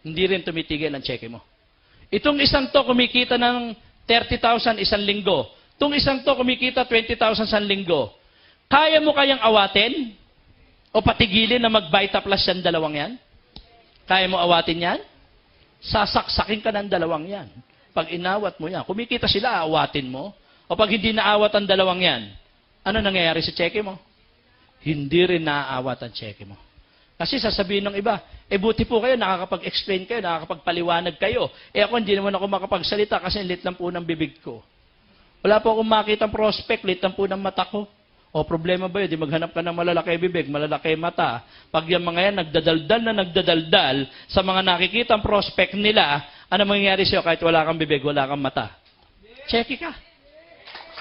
Hindi rin tumitigil ang cheque mo. Itong isang to kumikita ng 30,000 isang linggo. Itong isang to kumikita 20,000 isang linggo. Kaya mo kayang awatin? O patigilin na mag-Vita Plus yan dalawang yan? Kaya mo awatin yan? Sasaksakin ka ng dalawang yan. Pag inawat mo yan, kumikita sila, awatin mo. O pag hindi naawat ang dalawang yan, ano nangyayari sa cheque mo? Hindi rin naaawat ang cheque mo. Kasi sasabihin ng iba, buti po kayo, nakakapag-explain kayo, nakakapagpaliwanag kayo. Ako, hindi naman ako makapagsalita kasi lit lang po ng bibig ko. Wala po akong makita prospect, lit lang po ng mata ko. O problema ba yun? Di maghanap ka ng malalaki bibig, malalaki mata. Pag yung mga yan nagdadaldal sa mga nakikitang prospect nila, ano mangyayari sa'yo kahit wala kang bibig, wala kang mata? Checky ka.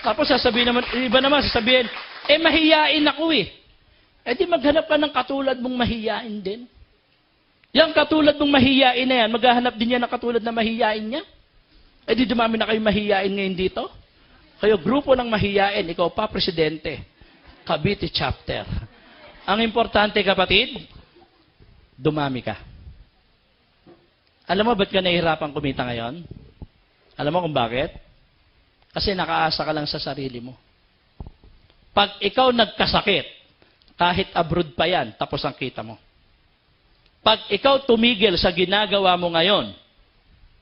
Tapos sasabihin naman, iba naman sasabihin, mahiyain ako eh. Di maghanap ka ng katulad mong mahiyain din. Yang katulad mong mahiyain na yan, maghahanap din yan ng katulad na mahiyain niya. Di dumami na kayo mahiyain ngayon dito. Kayo grupo ng mahiyain, ikaw pa presidente. Cavite chapter. Ang importante kapatid, dumami ka. Alam mo ba't ka nahihirapan kumita ngayon? Alam mo kung bakit? Kasi nakaasa ka lang sa sarili mo. Pag ikaw nagkasakit, kahit abroad pa yan, tapos ang kita mo. Pag ikaw tumigil sa ginagawa mo ngayon,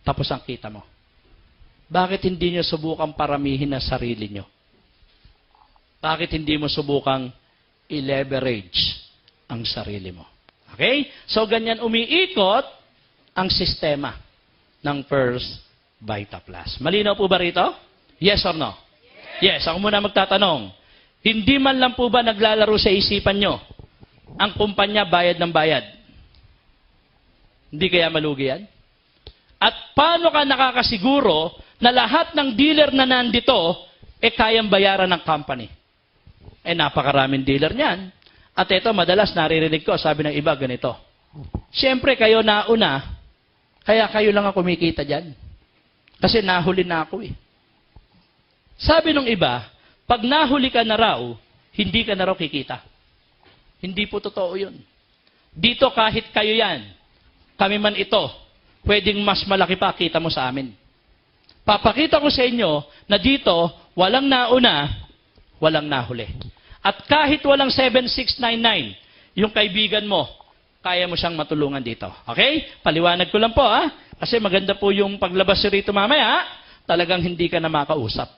tapos ang kita mo. Bakit hindi nyo subukang paramihin ang sarili nyo? Bakit hindi mo subukang i-leverage ang sarili mo? Okay? So, ganyan umiikot ang sistema ng First Vita Plus. Malinaw po ba rito? Yes or no? Yes. Ako muna magtatanong. Hindi man lang po ba naglalaro sa isipan nyo ang kumpanya bayad ng bayad? Hindi kaya malugi yan? At paano ka nakakasiguro na lahat ng dealer na nandito kayang bayaran ng company? Napakaraming dealer niyan. At ito, madalas naririnig ko, sabi ng iba, ganito. Siyempre, kayo nauna, kaya kayo lang ang kumikita dyan. Kasi nahuli na ako eh. Sabi ng iba, pag nahuli ka na raw, hindi ka na raw kikita. Hindi po totoo yun. Dito kahit kayo yan, kami man ito, pwedeng mas malaki pa kita mo sa amin. Papakita ko sa inyo na dito, walang nauna, walang nahuli. At kahit walang 7699, yung kaibigan mo, kaya mo siyang matulungan dito. Okay? Paliwanag ko lang po, ha? Kasi maganda po yung paglabas rito mamaya, talagang hindi ka na makausap.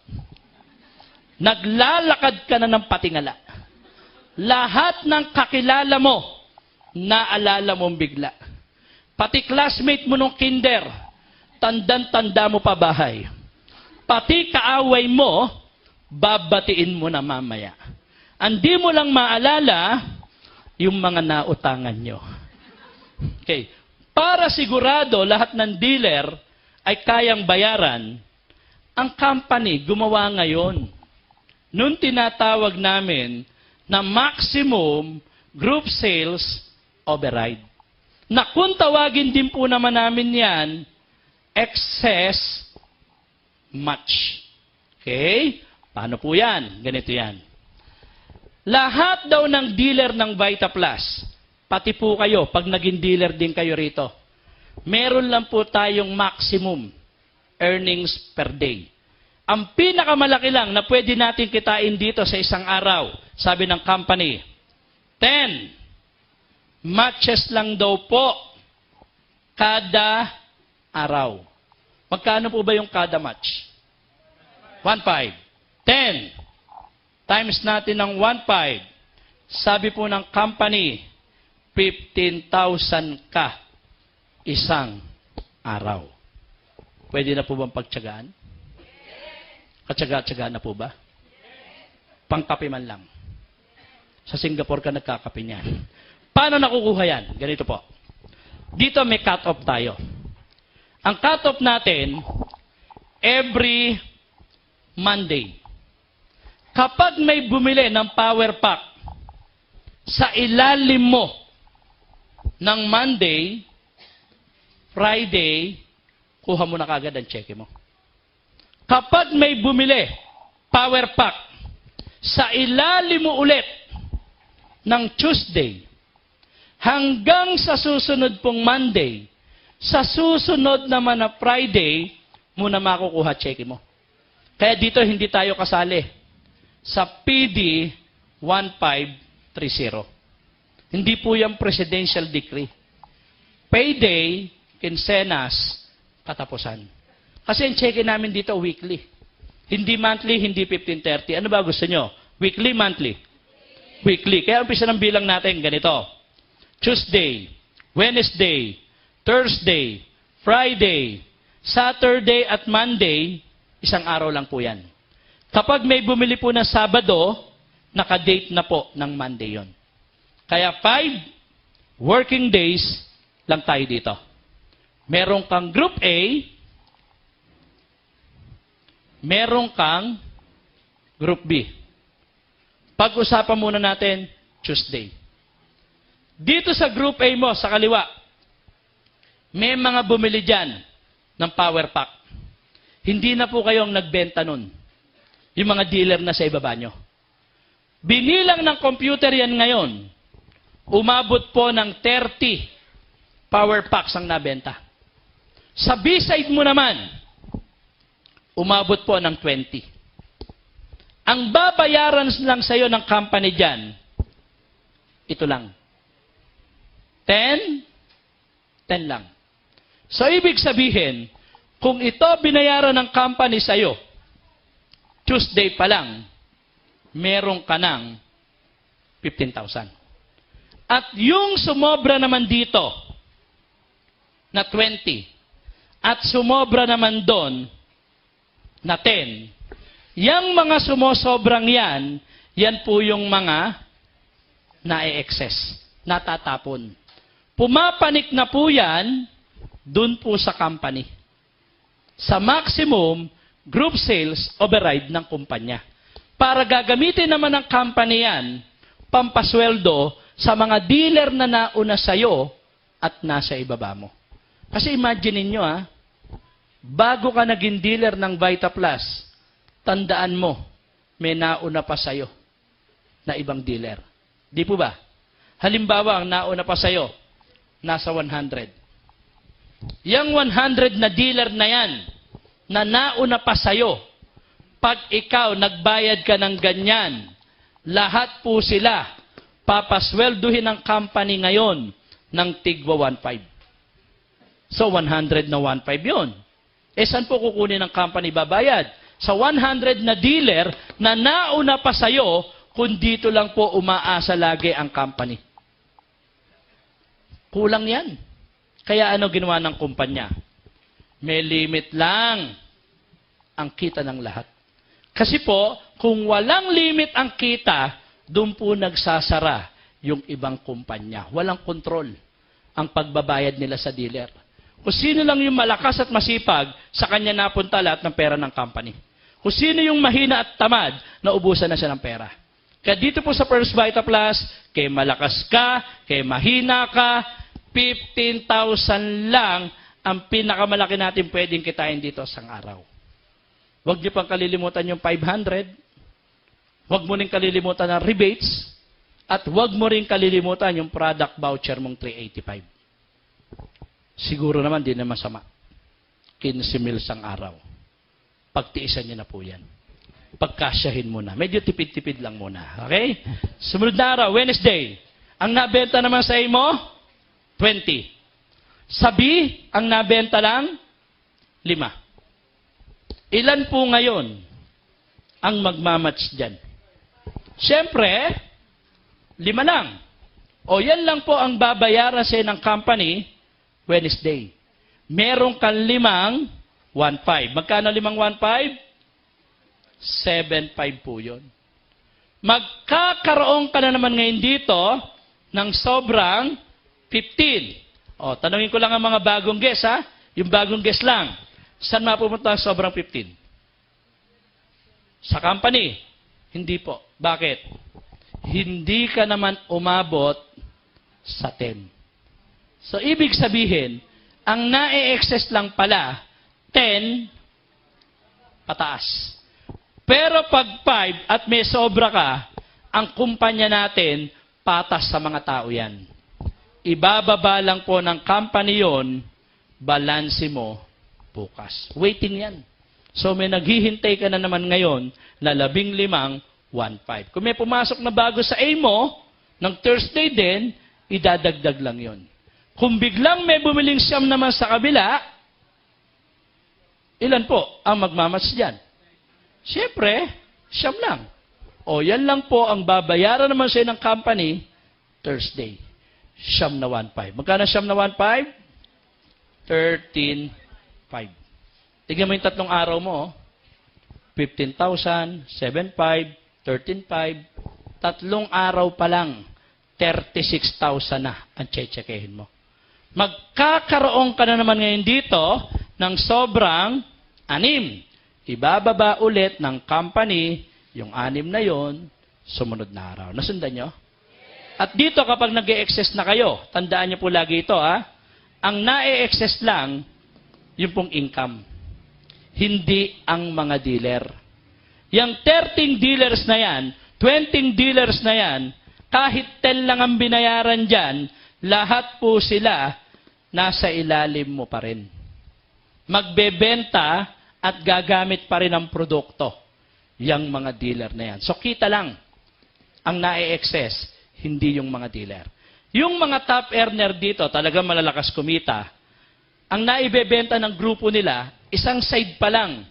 Naglalakad ka na ng patingala. Lahat ng kakilala mo, naalala mong bigla. Pati classmate mo nung kinder, tandang-tanda mo pa bahay. Pati kaaway mo, babatiin mo na mamaya. Hindi mo lang maalala yung mga nautangan nyo. Okay. Para sigurado lahat ng dealer ay kayang bayaran, ang company gumawa ngayon nung tinatawag namin na maximum group sales override. Na kung tawagin din po naman namin yan, excess match. Okay? Paano po yan? Ganito yan. Lahat daw ng dealer ng VitaPlus, pati po kayo, pag naging dealer din kayo rito, meron lang po tayong maximum earnings per day. Ang pinakamalaki lang na pwede natin kitain dito sa isang araw, sabi ng company, 10 matches lang daw po kada araw. Magkano po ba yung kada match? 1.5. 10 times natin ng 1.5. Sabi po ng company, 15,000 ka isang araw. Pwede na po bang pagtyagaan? Katyaga-tyagaan na po ba? Pangkape man lang. Sa Singapore ka nagkakape niyan. Paano nakukuha yan? Ganito po. Dito may cut-off tayo. Ang cut-off natin, every Monday. Kapag may bumili ng power pack sa ilalim mo ng Monday, Friday, kuha mo na kagad ang cheque mo. Kapag may bumili, power pack, sa ilalim mo ulit ng Tuesday, hanggang sa susunod pong Monday, sa susunod naman na Friday, muna makukuha cheque mo. Kaya dito hindi tayo kasali sa PD 1530. Hindi po yung presidential decree. Payday, quincenas, katapusan. Kasi ang cheque namin dito weekly. Hindi monthly, hindi 1530. Ano ba gusto nyo? Weekly, monthly? Weekly. Kaya umpisa ng bilang natin ganito. Tuesday, Wednesday, Thursday, Friday, Saturday at Monday, isang araw lang po yan. Kapag may bumili po ng Sabado, nakadate na po ng Monday yon. Kaya 5 working days lang tayo dito. Meron kang Group A, meron kang Group B. Pag-usapan muna natin Tuesday. Dito sa Group A mo, sa kaliwa, may mga bumili dyan ng power pack. Hindi na po kayong nagbenta nun. Yung mga dealer na sa ibaba nyo. Binilang ng computer yan ngayon, umabot po ng 30 power packs ang nabenta. Sa B-side mo naman, umabot po ng 20. Ang babayaran lang sa'yo ng company dyan, ito lang. 10 lang. So, ibig sabihin, kung ito binayaran ng company sa'yo, Tuesday pa lang, meron ka ng 15,000. At yung sumobra naman dito, na 20, at sumobra naman doon, na 10, yung mga sumosobrang yan, yan po yung mga na-excess, natatapon. Pumapanik na po yan, dun po sa company. Sa maximum group sales override ng kumpanya. Para gagamitin naman ng company yan, pampasweldo sa mga dealer na nauna sa'yo at nasa ibaba mo. Kasi imagine niyo bago ka naging dealer ng VitaPlus, tandaan mo, may nauna pa sa'yo na ibang dealer. Di po ba? Halimbawa, ang nauna pa sa'yo, nasa 100. Yang 100 na dealer na yan, na nauna pa sa'yo, pag ikaw nagbayad ka ng ganyan, lahat po sila papaswelduhin ng company ngayon ng tigwa 1.5. So 100 na 1.5 yun. Eh saan po kukunin ng company babayad? Sa 100 na dealer na nauna pa sa'yo, kung dito lang po umaasa lagi ang company. Kulang yan. Kaya ano ginawa ng kumpanya? May limit lang ang kita ng lahat. Kasi po, kung walang limit ang kita, doon po nagsasara yung ibang kumpanya. Walang kontrol ang pagbabayad nila sa dealer. Kung sino lang yung malakas at masipag, sa kanya napunta lahat ng pera ng company. Kung sino yung mahina at tamad, naubusan na siya ng pera. Kaya dito po sa First Vita Plus, kay malakas ka, kay mahina ka, 15,000 lang ang pinakamalaki natin pwedeng kitain dito sa araw. Huwag niyo pang kalilimutan yung 500. Huwag mo rin kalilimutan ng rebates. At huwag mo rin kalilimutan yung product voucher mong 385. Siguro naman, di na masama. 15 mils ang araw. Pagtiisan niyo na po yan. Pagkasyahin muna. Medyo tipid-tipid lang muna. Okay? Sumunod na araw, Wednesday. Ang nabenta naman sa mo, 20. Sabi, ang nabenta lang, 5. Ilan po ngayon ang magmamatch dyan? Siyempre, 5 lang. O yan lang po ang babayaran sa ng company, Wednesday. Meron kang 5, 1.5. Magkano 5, 1.5? 7.5 po yun. Magkakaroon ka na naman ngayon dito ng sobrang 15. O, tanungin ko lang ang mga bagong guest, ha? Yung bagong guest lang. Saan mapupunta ang sobrang 15? Sa company? Hindi po. Bakit? Hindi ka naman umabot sa 10. So, ibig sabihin, ang na-excess lang pala, 10 pataas. Pero pag 5 at may sobra ka, ang kumpanya natin, patas sa mga tao yan. Ibababa lang po ng company yon, balanse mo bukas. Waiting yan. So may naghihintay ka na naman ngayon na 15, 1.5. Kung may pumasok na bago sa mo, ng Thursday din, idadagdag lang yon. Kung biglang may bumiling siyam naman sa kabila, ilan po ang magmamas dyan? Siyempre, siyam lang. O yan lang po ang babayaran naman sa'yo ng company, Thursday. Siyam na 1.5. Magkano siyam na 1.5? 13.5. Tignan mo yung tatlong araw mo. 15,000, 7.5, 13.5. Tatlong araw pa lang, 36,000 na ang chechekehin mo. Magkakaroon ka na naman ngayon dito ng sobrang 6. Ibababa ulit ng company yung 6 na yon, sumunod na araw. Nasundan nyo? At dito kapag nag-e-excess na kayo, tandaan nyo po lagi ito, ha? Ang na-e-excess lang, yung pong income. Hindi ang mga dealer. Yung 13 dealers na yan, 20 dealers na yan, kahit 10 lang ang binayaran dyan, lahat po sila nasa ilalim mo pa rin. Magbebenta at gagamit pa rin ang produkto, yung mga dealer na yan. So kita lang, ang na-e-excess, hindi yung mga dealer. Yung mga top earner dito, talagang malalakas kumita, ang naibebenta ng grupo nila, isang side pa lang,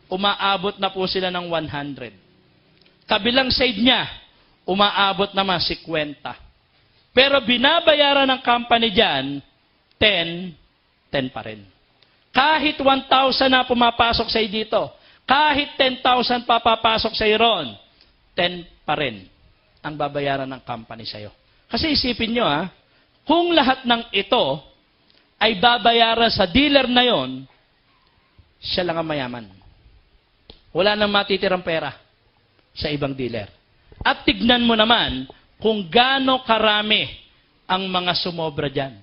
umaabot na po sila ng 100. Kabilang side niya, umaabot naman 50. Pero binabayaran ng company dyan, 10 pa rin. Kahit 1,000 na pumapasok sa dito, kahit 10,000 pa papasok sa ron, 10 pa rin ang babayaran ng company sa'yo. Kasi isipin nyo, kung lahat ng ito ay babayaran sa dealer na yon, siya lang ang mayaman. Wala nang matitirang pera sa ibang dealer. At tignan mo naman kung gaano karami ang mga sumobra dyan.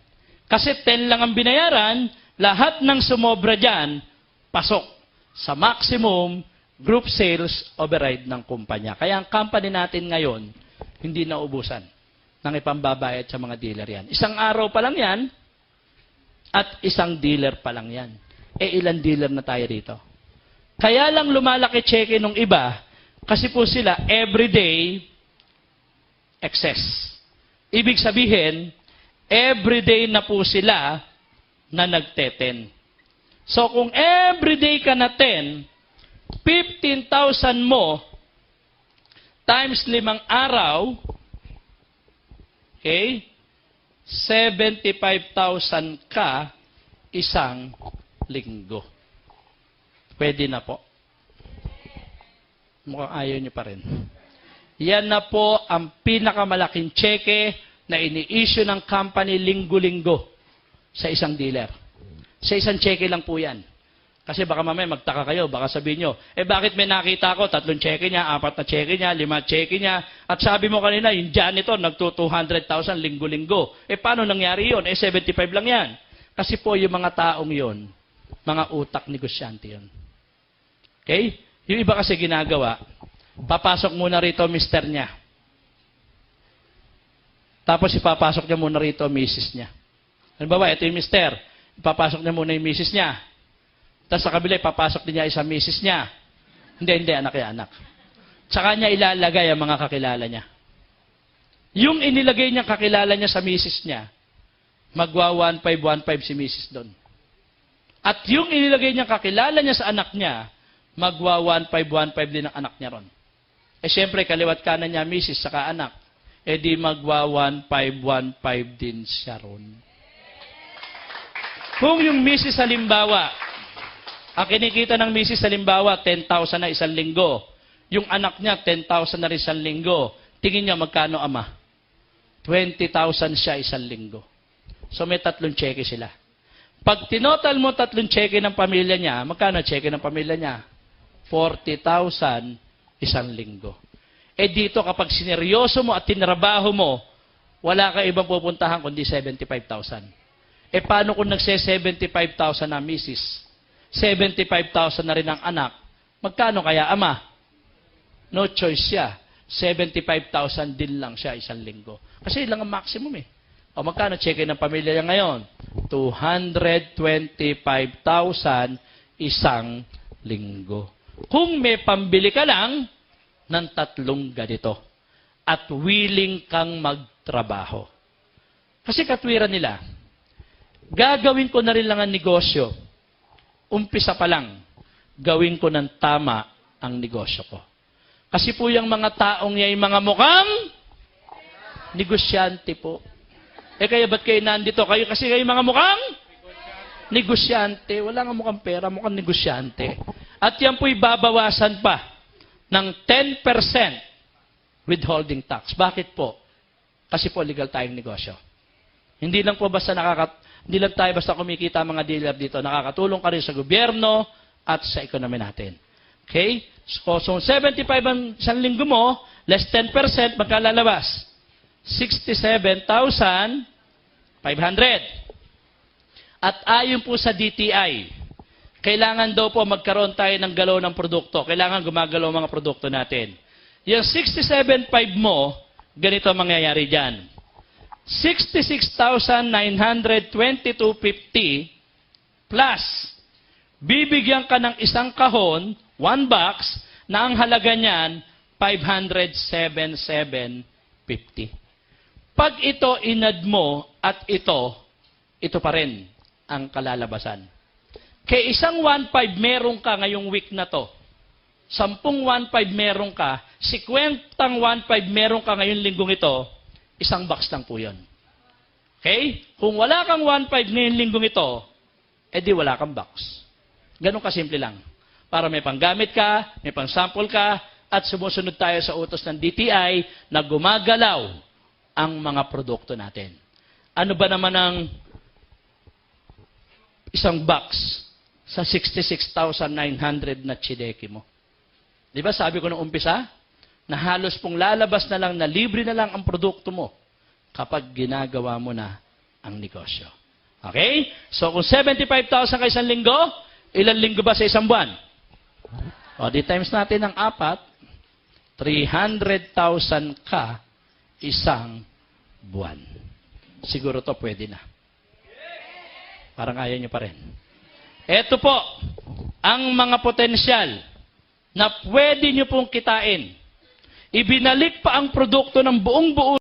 Kasi 10 lang ang binayaran, lahat ng sumobra dyan, pasok sa maximum group sales override ng kumpanya. Kaya ang company natin ngayon, hindi naubusan ng ipambabayad sa mga dealer yan. Isang araw pa lang yan, At isang dealer pa lang yan. Ilan dealer na tayo rito? Kaya lang lumalaki cheque nung iba, kasi po sila everyday excess. Ibig sabihin, everyday na po sila na nagte-10. So kung everyday ka na 10, 15,000 mo times 5 araw, okay, 75,000 ka isang linggo. Pwede na po. Mukhang ayaw nyo pa rin. Yan na po ang pinakamalaking cheque na ini-issue ng company linggo-linggo sa isang dealer. Sa isang cheque lang po yan. Kasi baka mamaya magtaka kayo, baka sabihin nyo, bakit may nakita ko, 3 cheque niya, 4 na cheque niya, 5 cheque niya, at sabi mo kanina, yung janitor, nagto-200,000 linggo-linggo. Paano nangyari yun? 75 lang yan. Kasi po yung mga taong yun, mga utak negosyante yun. Okay? Yung iba kasi ginagawa, papasok muna rito mister niya. Tapos ipapasok niya muna rito misis niya. Ano ba? Ito yung mister. Ipapasok niya muna yung misis niya. Tapos sa kabila, ipapasok din niya isang misis niya. Hindi, anak ya anak. Tsaka niya ilalagay ang mga kakilala niya. Yung inilagay niyang kakilala niya sa misis niya, magwa 1,515 si misis doon. At yung inilagay niyang kakilala niya sa anak niya, magwa 1,515 din ang anak niya ron. Siyempre, kaliwat kanan niya, misis, saka anak. Di magwa 1,515 din siya ron. Kung yung misis halimbawa, ang kinikita ng misis halimbawa, 10,000 na isang linggo. Yung anak niya, 10,000 na rin isang linggo. Tingin niya, magkano ama? 20,000 siya isang linggo. So may 3 cheque sila. Pag tinotal mo 3 cheque ng pamilya niya, magkano cheque ng pamilya niya? 40,000 isang linggo. Dito kapag sineryoso mo at tinrabaho mo, wala ka ibang pupuntahan kundi 75,000. Paano kung nagse-75,000 na misis? 75,000 na rin ang anak. Magkano kaya ama? No choice siya. 75,000 din lang siya isang linggo. Kasi ilang ang maximum O magkano cheque ng pamilya niya ngayon? 225,000 isang linggo. Kung may pambili ka lang ng 3 ganito at willing kang magtrabaho. Kasi katwiran nila, gagawin ko na rin lang ang negosyo. Umpisa pa lang, gawin ko ng tama ang negosyo ko. Kasi po yung mga taong yan, mga mukhang negosyante po. Kaya ba't kayo nandito? Kasi kayo mga mukhang negosyante. Wala nga mukhang pera, mukhang negosyante. At yan po'y babawasan pa ng 10% withholding tax. Bakit po? Kasi po legal tayong negosyo. Hindi lang tayo basta kumikita mga dealer dito. Nakakatulong ka rin sa gobyerno at sa ekonomi natin. Okay? So 75 ang isang linggo mo, less 10%, magkalalabas? 67,500. At ayon po sa DTI, kailangan daw po magkaroon tayo ng galaw ng produkto. Kailangan gumagalaw ang mga produkto natin. Yung 67,500 mo, ganito ang mangyayari dyan. 66,922.50 plus bibigyan ka ng isang kahon, 1 box, na ang halaga niyan 577.50. Pag ito inad mo at ito pa rin ang kalalabasan. Kaya isang 1.5 meron ka ngayong week na to. 10 1.5 meron ka, 50 1.5 meron ka ngayong linggong ito, isang box lang po yun. Okay? Kung wala kang 1.5 ngayong linggong ito, di wala kang box. Ganun kasimple lang. Para may panggamit ka, may pang-sample ka, at sumusunod tayo sa utos ng DTI na gumagalaw ang mga produkto natin. Ano ba naman ang isang box sa 66,900 na chideki mo? Di ba sabi ko nung umpisa, na halos pong lalabas na lang, na libre na lang ang produkto mo kapag ginagawa mo na ang negosyo. Okay? So kung 75,000 ka isang linggo, ilan linggo ba sa isang buwan? Di times natin ng 4, 300,000 ka isang buwan. Siguro to pwede na. Parang ayaw nyo pa rin. Ito po, ang mga potensyal na pwede nyo pong kitain. Ibinalik pa ang produkto ng buong buo